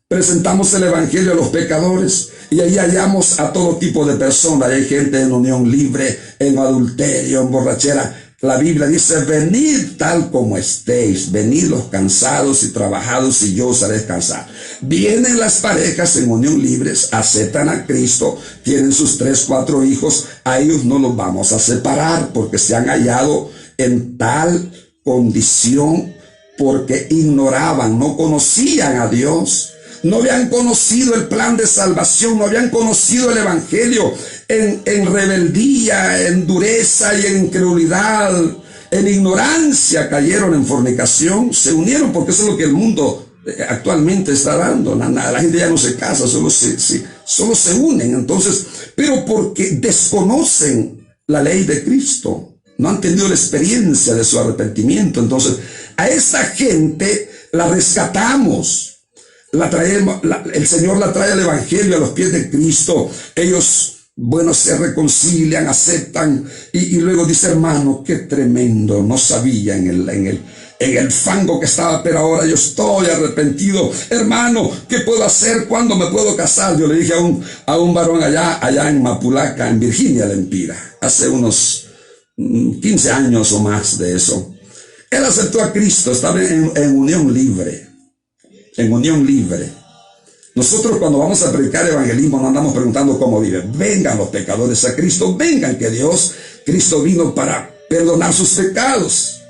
S1: presentamos el evangelio a los pecadores y ahí hallamos a todo tipo de personas. Hay gente en unión libre, en adulterio, en borrachera. La Biblia dice, venid tal como estéis, venid los cansados y trabajados y yo os haré descansar. Vienen las parejas en unión libres, aceptan a Cristo, tienen sus 3, 4 hijos, a ellos no los vamos a separar porque se han hallado en tal condición porque ignoraban, no conocían a Dios. No habían conocido el plan de salvación, no habían conocido el evangelio. En rebeldía, en dureza y en incredulidad, en ignorancia cayeron en fornicación, se unieron porque eso es lo que el mundo actualmente está dando. La gente ya no se casa, solo se unen. Entonces, pero porque desconocen la ley de Cristo, no han tenido la experiencia de su arrepentimiento. Entonces, a esa gente la rescatamos. El Señor la trae al evangelio a los pies de Cristo. Ellos, se reconcilian, aceptan y luego dice, hermano, qué tremendo, no sabía en el fango que estaba, pero ahora yo estoy arrepentido. Hermano, ¿qué puedo hacer? ¿Cuándo me puedo casar? Yo le dije a un varón allá en Mapulaca, en Virginia, la Empira, hace unos 15 años o más de eso. Él aceptó a Cristo, estaba en unión libre. En unión libre. Nosotros cuando vamos a predicar evangelismo no andamos preguntando cómo viven. Vengan los pecadores a Cristo, vengan que Cristo vino para perdonar sus pecados.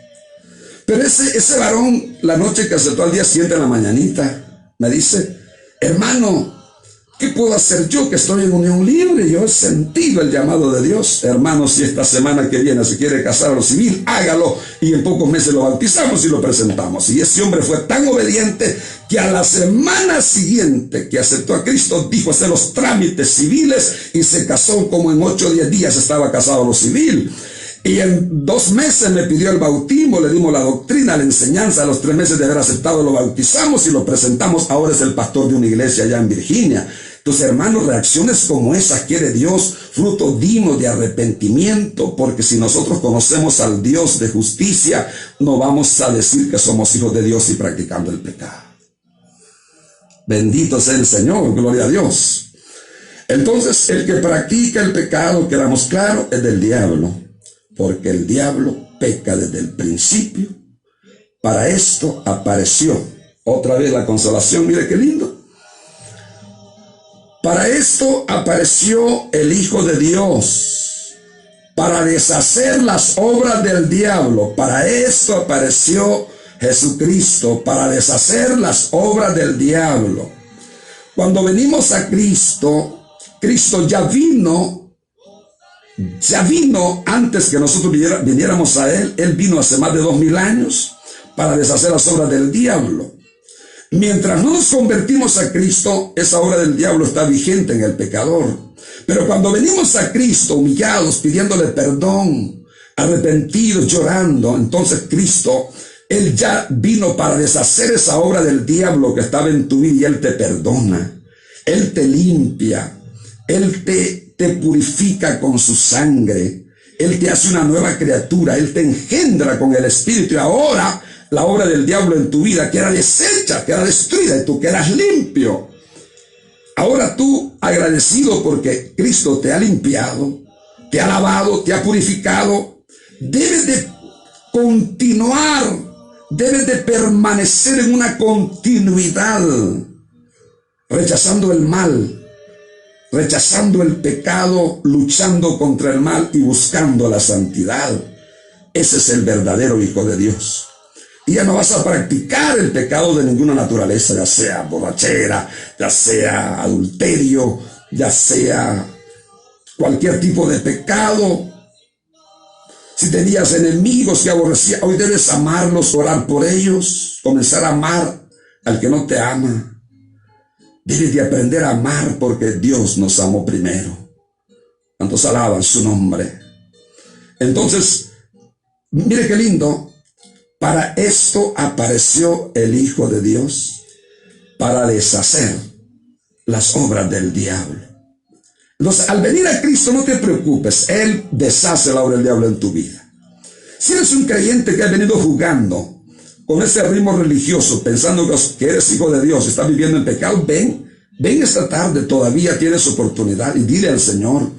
S1: Pero ese varón, la noche que aceptó al día siguiente en la mañanita, me dice, hermano, ¿Qué puedo hacer yo que estoy en unión libre? Yo he sentido el llamado de Dios. Hermanos, si esta semana que viene se quiere casar a lo civil, hágalo, y en pocos meses lo bautizamos y lo presentamos. Y ese hombre fue tan obediente que a la semana siguiente que aceptó a Cristo, dijo hacer los trámites civiles y se casó. Como en 8 o 10 días estaba casado a lo civil. Y en 2 meses me pidió el bautismo, le dimos la doctrina, la enseñanza. A los 3 meses de haber aceptado lo bautizamos y lo presentamos. Ahora es el pastor de una iglesia allá en Virginia. Entonces, hermanos, reacciones como esas quiere Dios, fruto digno de arrepentimiento, porque si nosotros conocemos al Dios de justicia, no vamos a decir que somos hijos de Dios y practicando el pecado. Bendito sea el Señor, gloria a Dios. Entonces, el que practica el pecado, quedamos claros, es del diablo, porque el diablo peca desde el principio. Para esto apareció otra vez la consolación. Mire qué lindo. Para esto apareció el Hijo de Dios, para deshacer las obras del diablo. Para esto apareció Jesucristo, para deshacer las obras del diablo. Cuando venimos a Cristo, Cristo ya vino antes que nosotros viniéramos a Él. Él vino hace más de 2000 años para deshacer las obras del diablo. Mientras no nos convertimos a Cristo, esa obra del diablo está vigente en el pecador. Pero cuando venimos a Cristo humillados, pidiéndole perdón, arrepentidos, llorando, entonces Cristo, Él ya vino para deshacer esa obra del diablo que estaba en tu vida, y Él te perdona, Él te limpia, Él te purifica con su sangre, Él te hace una nueva criatura, Él te engendra con el Espíritu, y ahora la obra del diablo en tu vida queda deshecha, queda destruida, y tú quedas limpio. Ahora tú, agradecido porque Cristo te ha limpiado, te ha lavado, te ha purificado, debes de continuar, debes de permanecer en una continuidad, rechazando el mal, rechazando el pecado, luchando contra el mal y buscando la santidad. Ese es el verdadero Hijo de Dios. Y ya no vas a practicar el pecado de ninguna naturaleza, ya sea borrachera, ya sea adulterio, ya sea cualquier tipo de pecado. Si tenías enemigos que aborrecías, hoy debes amarlos, orar por ellos, comenzar a amar al que no te ama. Debes de aprender a amar porque Dios nos amó primero. ¿Cuántos alaban su nombre? Entonces, mire qué lindo. Para esto apareció el Hijo de Dios, para deshacer las obras del diablo. Entonces, al venir a Cristo, no te preocupes, Él deshace la obra del diablo en tu vida. Si eres un creyente que ha venido jugando con ese ritmo religioso, pensando que eres hijo de Dios, estás viviendo en pecado, ven esta tarde, todavía tienes oportunidad, y dile al Señor: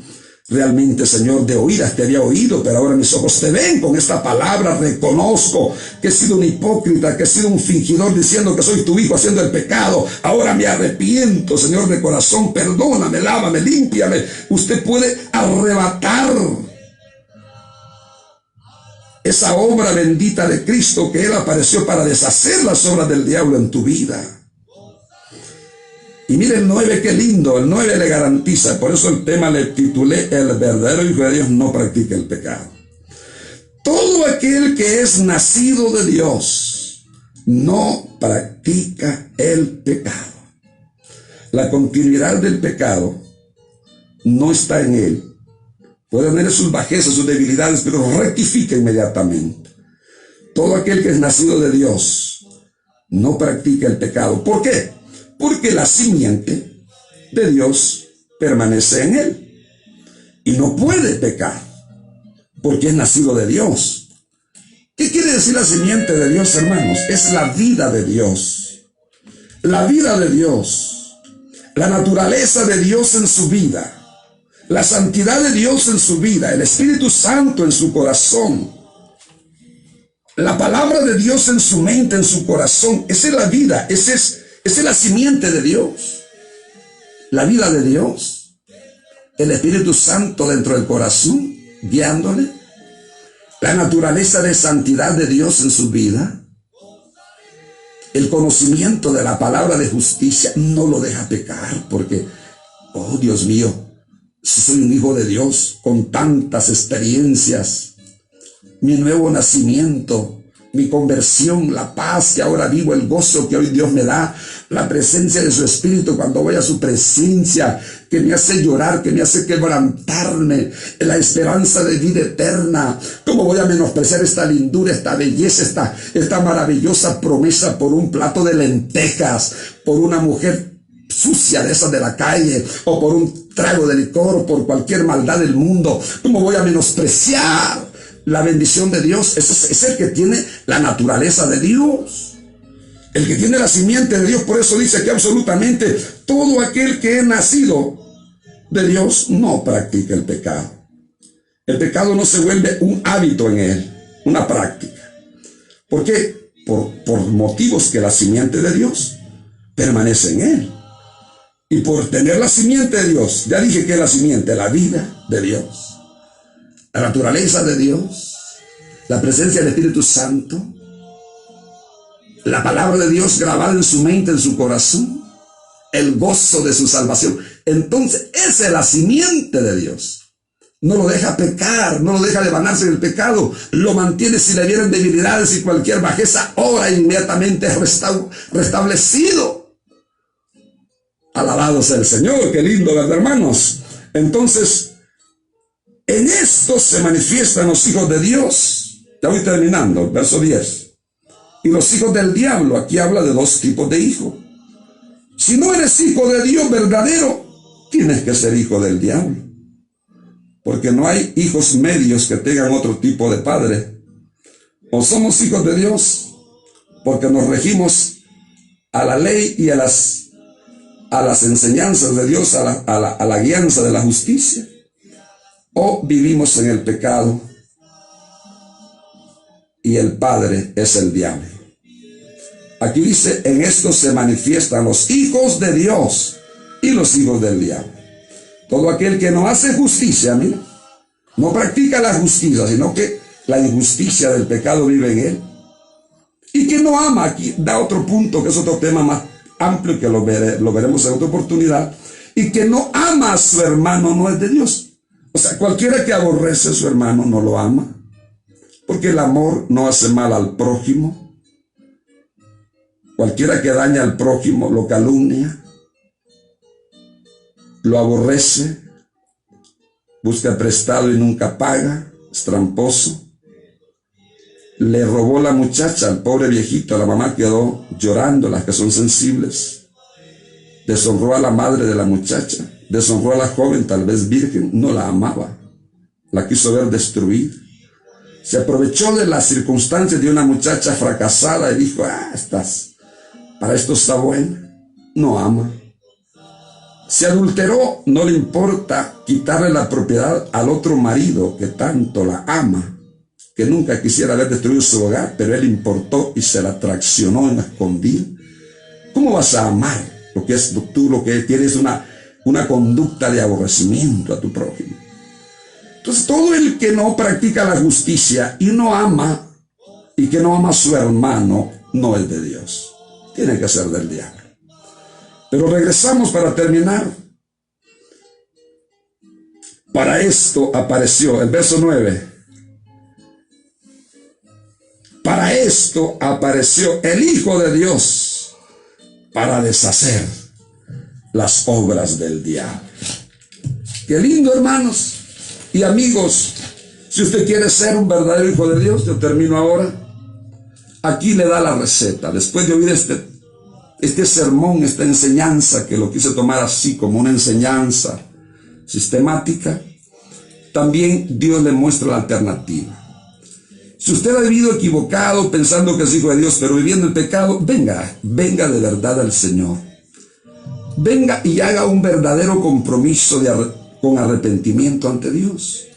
S1: realmente, Señor, de oídas te había oído, pero ahora mis ojos te ven. Con esta palabra reconozco que he sido un hipócrita, que he sido un fingidor diciendo que soy tu hijo haciendo el pecado. Ahora me arrepiento, Señor, de corazón. Perdóname, lávame, límpiame. Usted puede arrebatar esa obra bendita de Cristo, que Él apareció para deshacer las obras del diablo en tu vida. Y mire el 9, qué lindo, el 9 le garantiza. Por eso el tema le titulé: el verdadero Hijo de Dios no practica el pecado. Todo aquel que es nacido de Dios no practica el pecado. La continuidad del pecado no está en él. Puede tener sus bajezas, sus debilidades, pero rectifica inmediatamente. Todo aquel que es nacido de Dios no practica el pecado. ¿Por qué? Porque la simiente de Dios permanece en él y no puede pecar, porque es nacido de Dios. ¿Qué quiere decir la simiente de Dios, hermanos? Es la vida de Dios. La vida de Dios, la naturaleza de Dios en su vida, la santidad de Dios en su vida, el Espíritu Santo en su corazón, la palabra de Dios en su mente, en su corazón. Esa es la vida, esa es la simiente de Dios, la vida de Dios, el Espíritu Santo dentro del corazón, guiándole, la naturaleza de santidad de Dios en su vida, el conocimiento de la palabra de justicia. No lo deja pecar, porque oh Dios mío, si soy un hijo de Dios con tantas experiencias, mi nuevo nacimiento, mi conversión, la paz que ahora vivo, el gozo que hoy Dios me da, la presencia de su Espíritu cuando voy a su presencia, que me hace llorar, que me hace quebrantarme, la esperanza de vida eterna. ¿Cómo voy a menospreciar esta lindura, esta belleza, esta maravillosa promesa por un plato de lentejas, por una mujer sucia de esas de la calle, o por un trago de licor, o por cualquier maldad del mundo? ¿Cómo voy a menospreciar la bendición de Dios? Es el que tiene la naturaleza de Dios, el que tiene la simiente de Dios. Por eso dice que absolutamente todo aquel que es nacido de Dios no practica el pecado. El pecado no se vuelve un hábito en él, una práctica. ¿Por qué? Por motivos que la simiente de Dios permanece en él. Y por tener la simiente de Dios, ya dije que es la simiente, la vida de Dios, la naturaleza de Dios, la presencia del Espíritu Santo, la palabra de Dios grabada en su mente, en su corazón, el gozo de su salvación. Entonces esa es la simiente de Dios. No lo deja pecar, no lo deja devanarse en el pecado, lo mantiene. Si le vienen debilidades y cualquier bajeza, ora inmediatamente es restablecido. Alabado sea el Señor, qué lindo, ¿verdad, hermanos? Entonces, en esto se manifiestan los hijos de Dios. Ya voy terminando, verso 10. Y los hijos del diablo, aquí habla de dos tipos de hijos. Si no eres hijo de Dios verdadero, tienes que ser hijo del diablo. Porque no hay hijos medios que tengan otro tipo de padre. O somos hijos de Dios, porque nos regimos a la ley y a las enseñanzas de Dios, a la guianza de la justicia, o vivimos en el pecado y el padre es el diablo. Aquí dice, en esto se manifiestan los hijos de Dios y los hijos del diablo. Todo aquel que no hace justicia, mira, no practica la justicia, sino que la injusticia del pecado vive en él, y que no ama, aquí da otro punto que es otro tema más amplio que lo veremos en otra oportunidad, y que no ama a su hermano no es de Dios. O sea, cualquiera que aborrece a su hermano no lo ama, porque el amor no hace mal al prójimo. Cualquiera que daña al prójimo lo calumnia, lo aborrece, busca prestado y nunca paga, es tramposo. Le robó la muchacha al pobre viejito, la mamá quedó llorando, las que son sensibles. Deshonró a la madre de la muchacha, deshonró a la joven, tal vez virgen, no la amaba, la quiso ver destruida. Se aprovechó de las circunstancias de una muchacha fracasada y dijo, para esto está buena, no ama. Se adulteró, no le importa quitarle la propiedad al otro marido que tanto la ama, que nunca quisiera haber destruido su hogar, pero él importó y se la traicionó en escondido. ¿Cómo vas a amar lo que es tú, lo que tienes una conducta de aborrecimiento a tu prójimo? Entonces, todo el que no practica la justicia y no ama, y que no ama a su hermano, no es de Dios. Tiene que ser del diablo. Pero regresamos para terminar. Para esto apareció, el verso 9. Para esto apareció el Hijo de Dios, para deshacer las obras del diablo. Qué lindo, hermanos y amigos. Si usted quiere ser un verdadero hijo de Dios, yo termino ahora. Aquí le da la receta. Después de oír este sermón, esta enseñanza, que lo quise tomar así como una enseñanza sistemática, también Dios le muestra la alternativa. Si usted ha vivido equivocado pensando que es hijo de Dios, pero viviendo el pecado, venga de verdad al Señor. Venga y haga un verdadero compromiso con arrepentimiento ante Dios.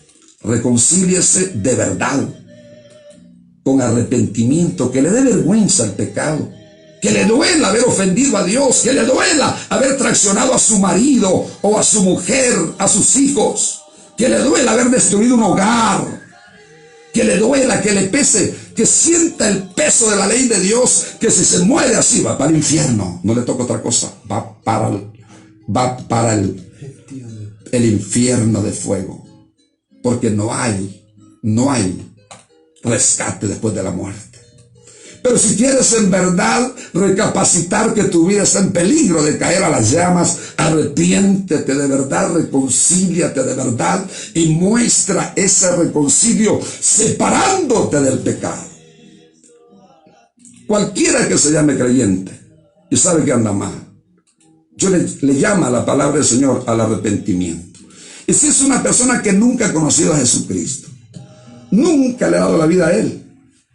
S1: Reconcíliese de verdad, con arrepentimiento, que le dé vergüenza el pecado, que le duela haber ofendido a Dios, que le duela haber traicionado a su marido o a su mujer, a sus hijos, que le duela haber destruido un hogar, que le duela, que le pese, que sienta el peso de la ley de Dios, que si se muere así va para el infierno, no le toca otra cosa, va para el el infierno de fuego, porque no hay rescate después de la muerte. Pero si quieres en verdad recapacitar que tu vida está en peligro de caer a las llamas, arrepiéntete de verdad, reconcíliate de verdad y muestra ese reconcilio separándote del pecado. Cualquiera que se llame creyente y sabe que anda mal, yo le llama la palabra del Señor al arrepentimiento. Y si es una persona que nunca ha conocido a Jesucristo, nunca le ha dado la vida a Él,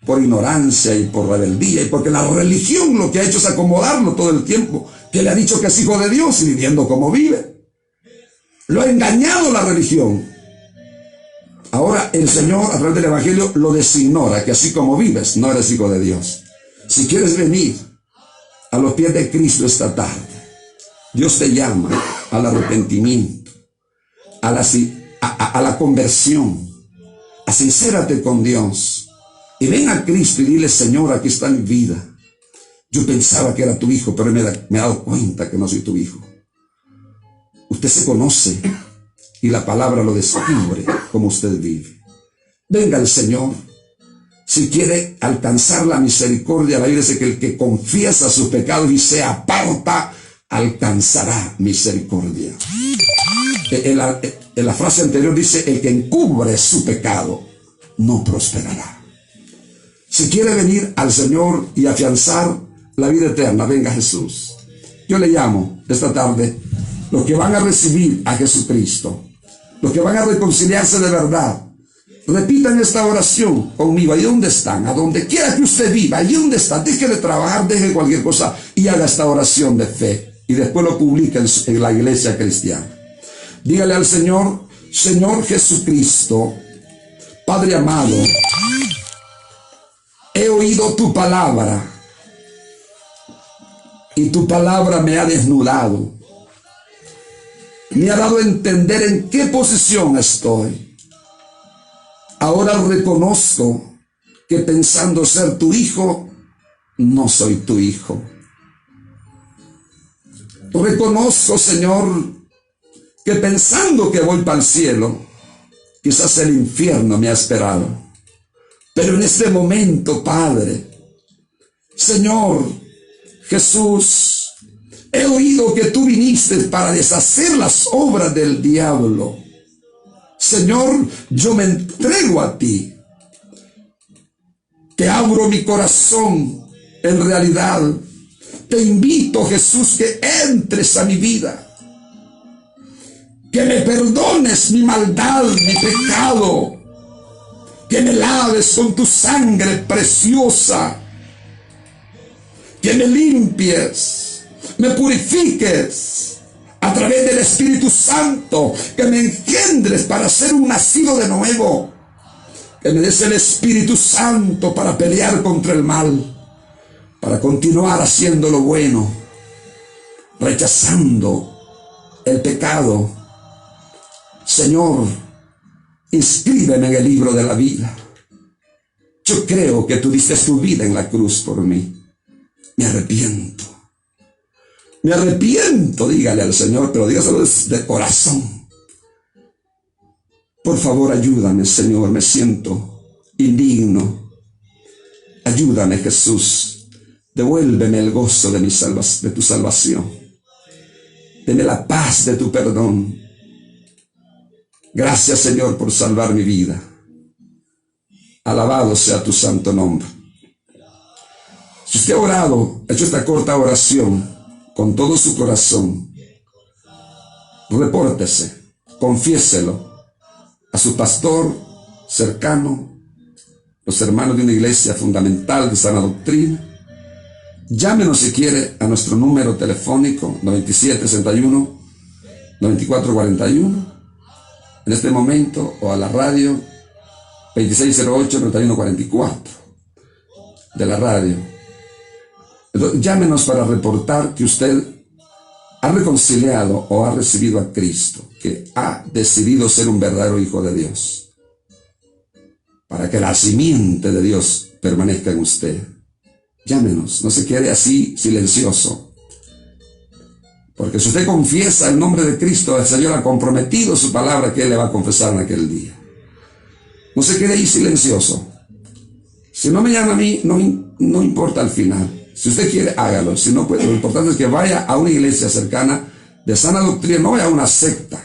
S1: por ignorancia y por rebeldía, y porque la religión lo que ha hecho es acomodarlo todo el tiempo, que le ha dicho que es hijo de Dios y viviendo como vive. Lo ha engañado la religión. Ahora el Señor a través del Evangelio lo designora, que así como vives no eres hijo de Dios. Si quieres venir a los pies de Cristo esta tarde, Dios te llama al arrepentimiento, a la conversión. Sincérate con Dios y ven a Cristo y dile: Señor, aquí está mi vida. Yo pensaba que era tu hijo, pero me he dado cuenta que no soy tu hijo. Usted se conoce y la palabra lo descubre como usted vive. Venga al Señor. Si quiere alcanzar la misericordia, la Biblia dice que el que confiesa sus pecados y se aparta, alcanzará misericordia. En la frase anterior dice: el que encubre su pecado no prosperará. Si quiere venir al Señor y afianzar la vida eterna, venga a Jesús. Yo le llamo esta tarde los que van a recibir a Jesucristo, los que van a reconciliarse de verdad. Repitan esta oración conmigo. Ahí donde están, a donde quiera que usted viva, ahí donde está, deje de trabajar, deje cualquier cosa y haga esta oración de fe. Y después lo publica en la iglesia cristiana. Dígale al Señor: Señor Jesucristo, Padre amado, he oído tu palabra y tu palabra me ha desnudado. Me ha dado a entender en qué posición estoy. Ahora reconozco que pensando ser tu hijo, no soy tu hijo. Reconozco, Señor, que pensando que voy para el cielo, quizás el infierno me ha esperado. Pero en este momento, Padre, Señor Jesús, he oído que tú viniste para deshacer las obras del diablo. Señor, yo me entrego a ti. Te abro mi corazón en realidad. Te invito, Jesús, que entres a mi vida. Que me perdones mi maldad, mi pecado. Que me laves con tu sangre preciosa. Que me limpies, me purifiques a través del Espíritu Santo, que me engendres para ser un nacido de nuevo, que me des el Espíritu Santo para pelear contra el mal, para continuar haciendo lo bueno, rechazando el pecado. Señor, inscríbeme en el libro de la vida. Yo creo que tú diste tu vida en la cruz por mí. Me arrepiento. Me arrepiento, dígale al Señor, pero dígaselo de corazón. Por favor, ayúdame, Señor, me siento indigno. Ayúdame, Jesús. Devuélveme el gozo de tu salvación. Deme la paz de tu perdón. Gracias, Señor, por salvar mi vida. Alabado sea tu santo nombre. Si usted ha orado, ha hecho esta corta oración con todo su corazón, repórtese, confiéselo a su pastor cercano, los hermanos de una iglesia fundamental de sana doctrina. Llámenos si quiere a nuestro número telefónico 9761-9441 en este momento, o a la radio 2608-9144 de la radio. Entonces, llámenos para reportar que usted ha reconciliado o ha recibido a Cristo, que ha decidido ser un verdadero hijo de Dios, para que la simiente de Dios permanezca en usted. Llámenos, no se quede así silencioso. Porque si usted confiesa el nombre de Cristo, el Señor ha comprometido su palabra que Él le va a confesar en aquel día. No se quede ahí silencioso. Si no me llama a mí, no importa al final. Si usted quiere, hágalo. Si no, pues lo importante es que vaya a una iglesia cercana de sana doctrina, no vaya a una secta.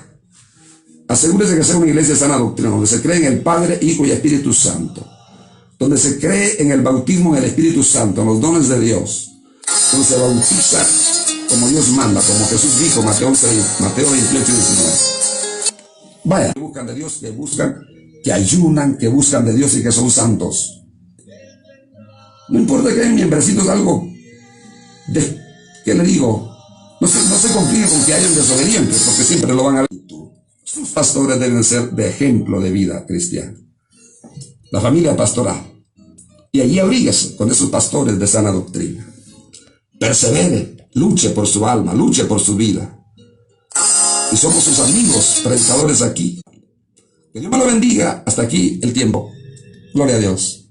S1: Asegúrese que sea una iglesia de sana doctrina, donde se cree en el Padre, Hijo y Espíritu Santo. Donde se cree en el bautismo en el Espíritu Santo, en los dones de Dios. Donde se bautiza como Dios manda, como Jesús dijo, Mateo 28, 19. Vaya, que buscan de Dios, que buscan, que ayunan, que buscan de Dios y que son santos. No importa que hayan miembrecitos, algo de, ¿qué le digo? No se confíe con que hayan desobedientes, porque siempre lo van a ver. Sus pastores deben ser de ejemplo de vida cristiana. La familia pastoral. Y allí abríguese con esos pastores de sana doctrina. Persevere, luche por su alma, luche por su vida. Y somos sus amigos predicadores aquí. Que Dios me lo bendiga. Hasta aquí el tiempo. Gloria a Dios.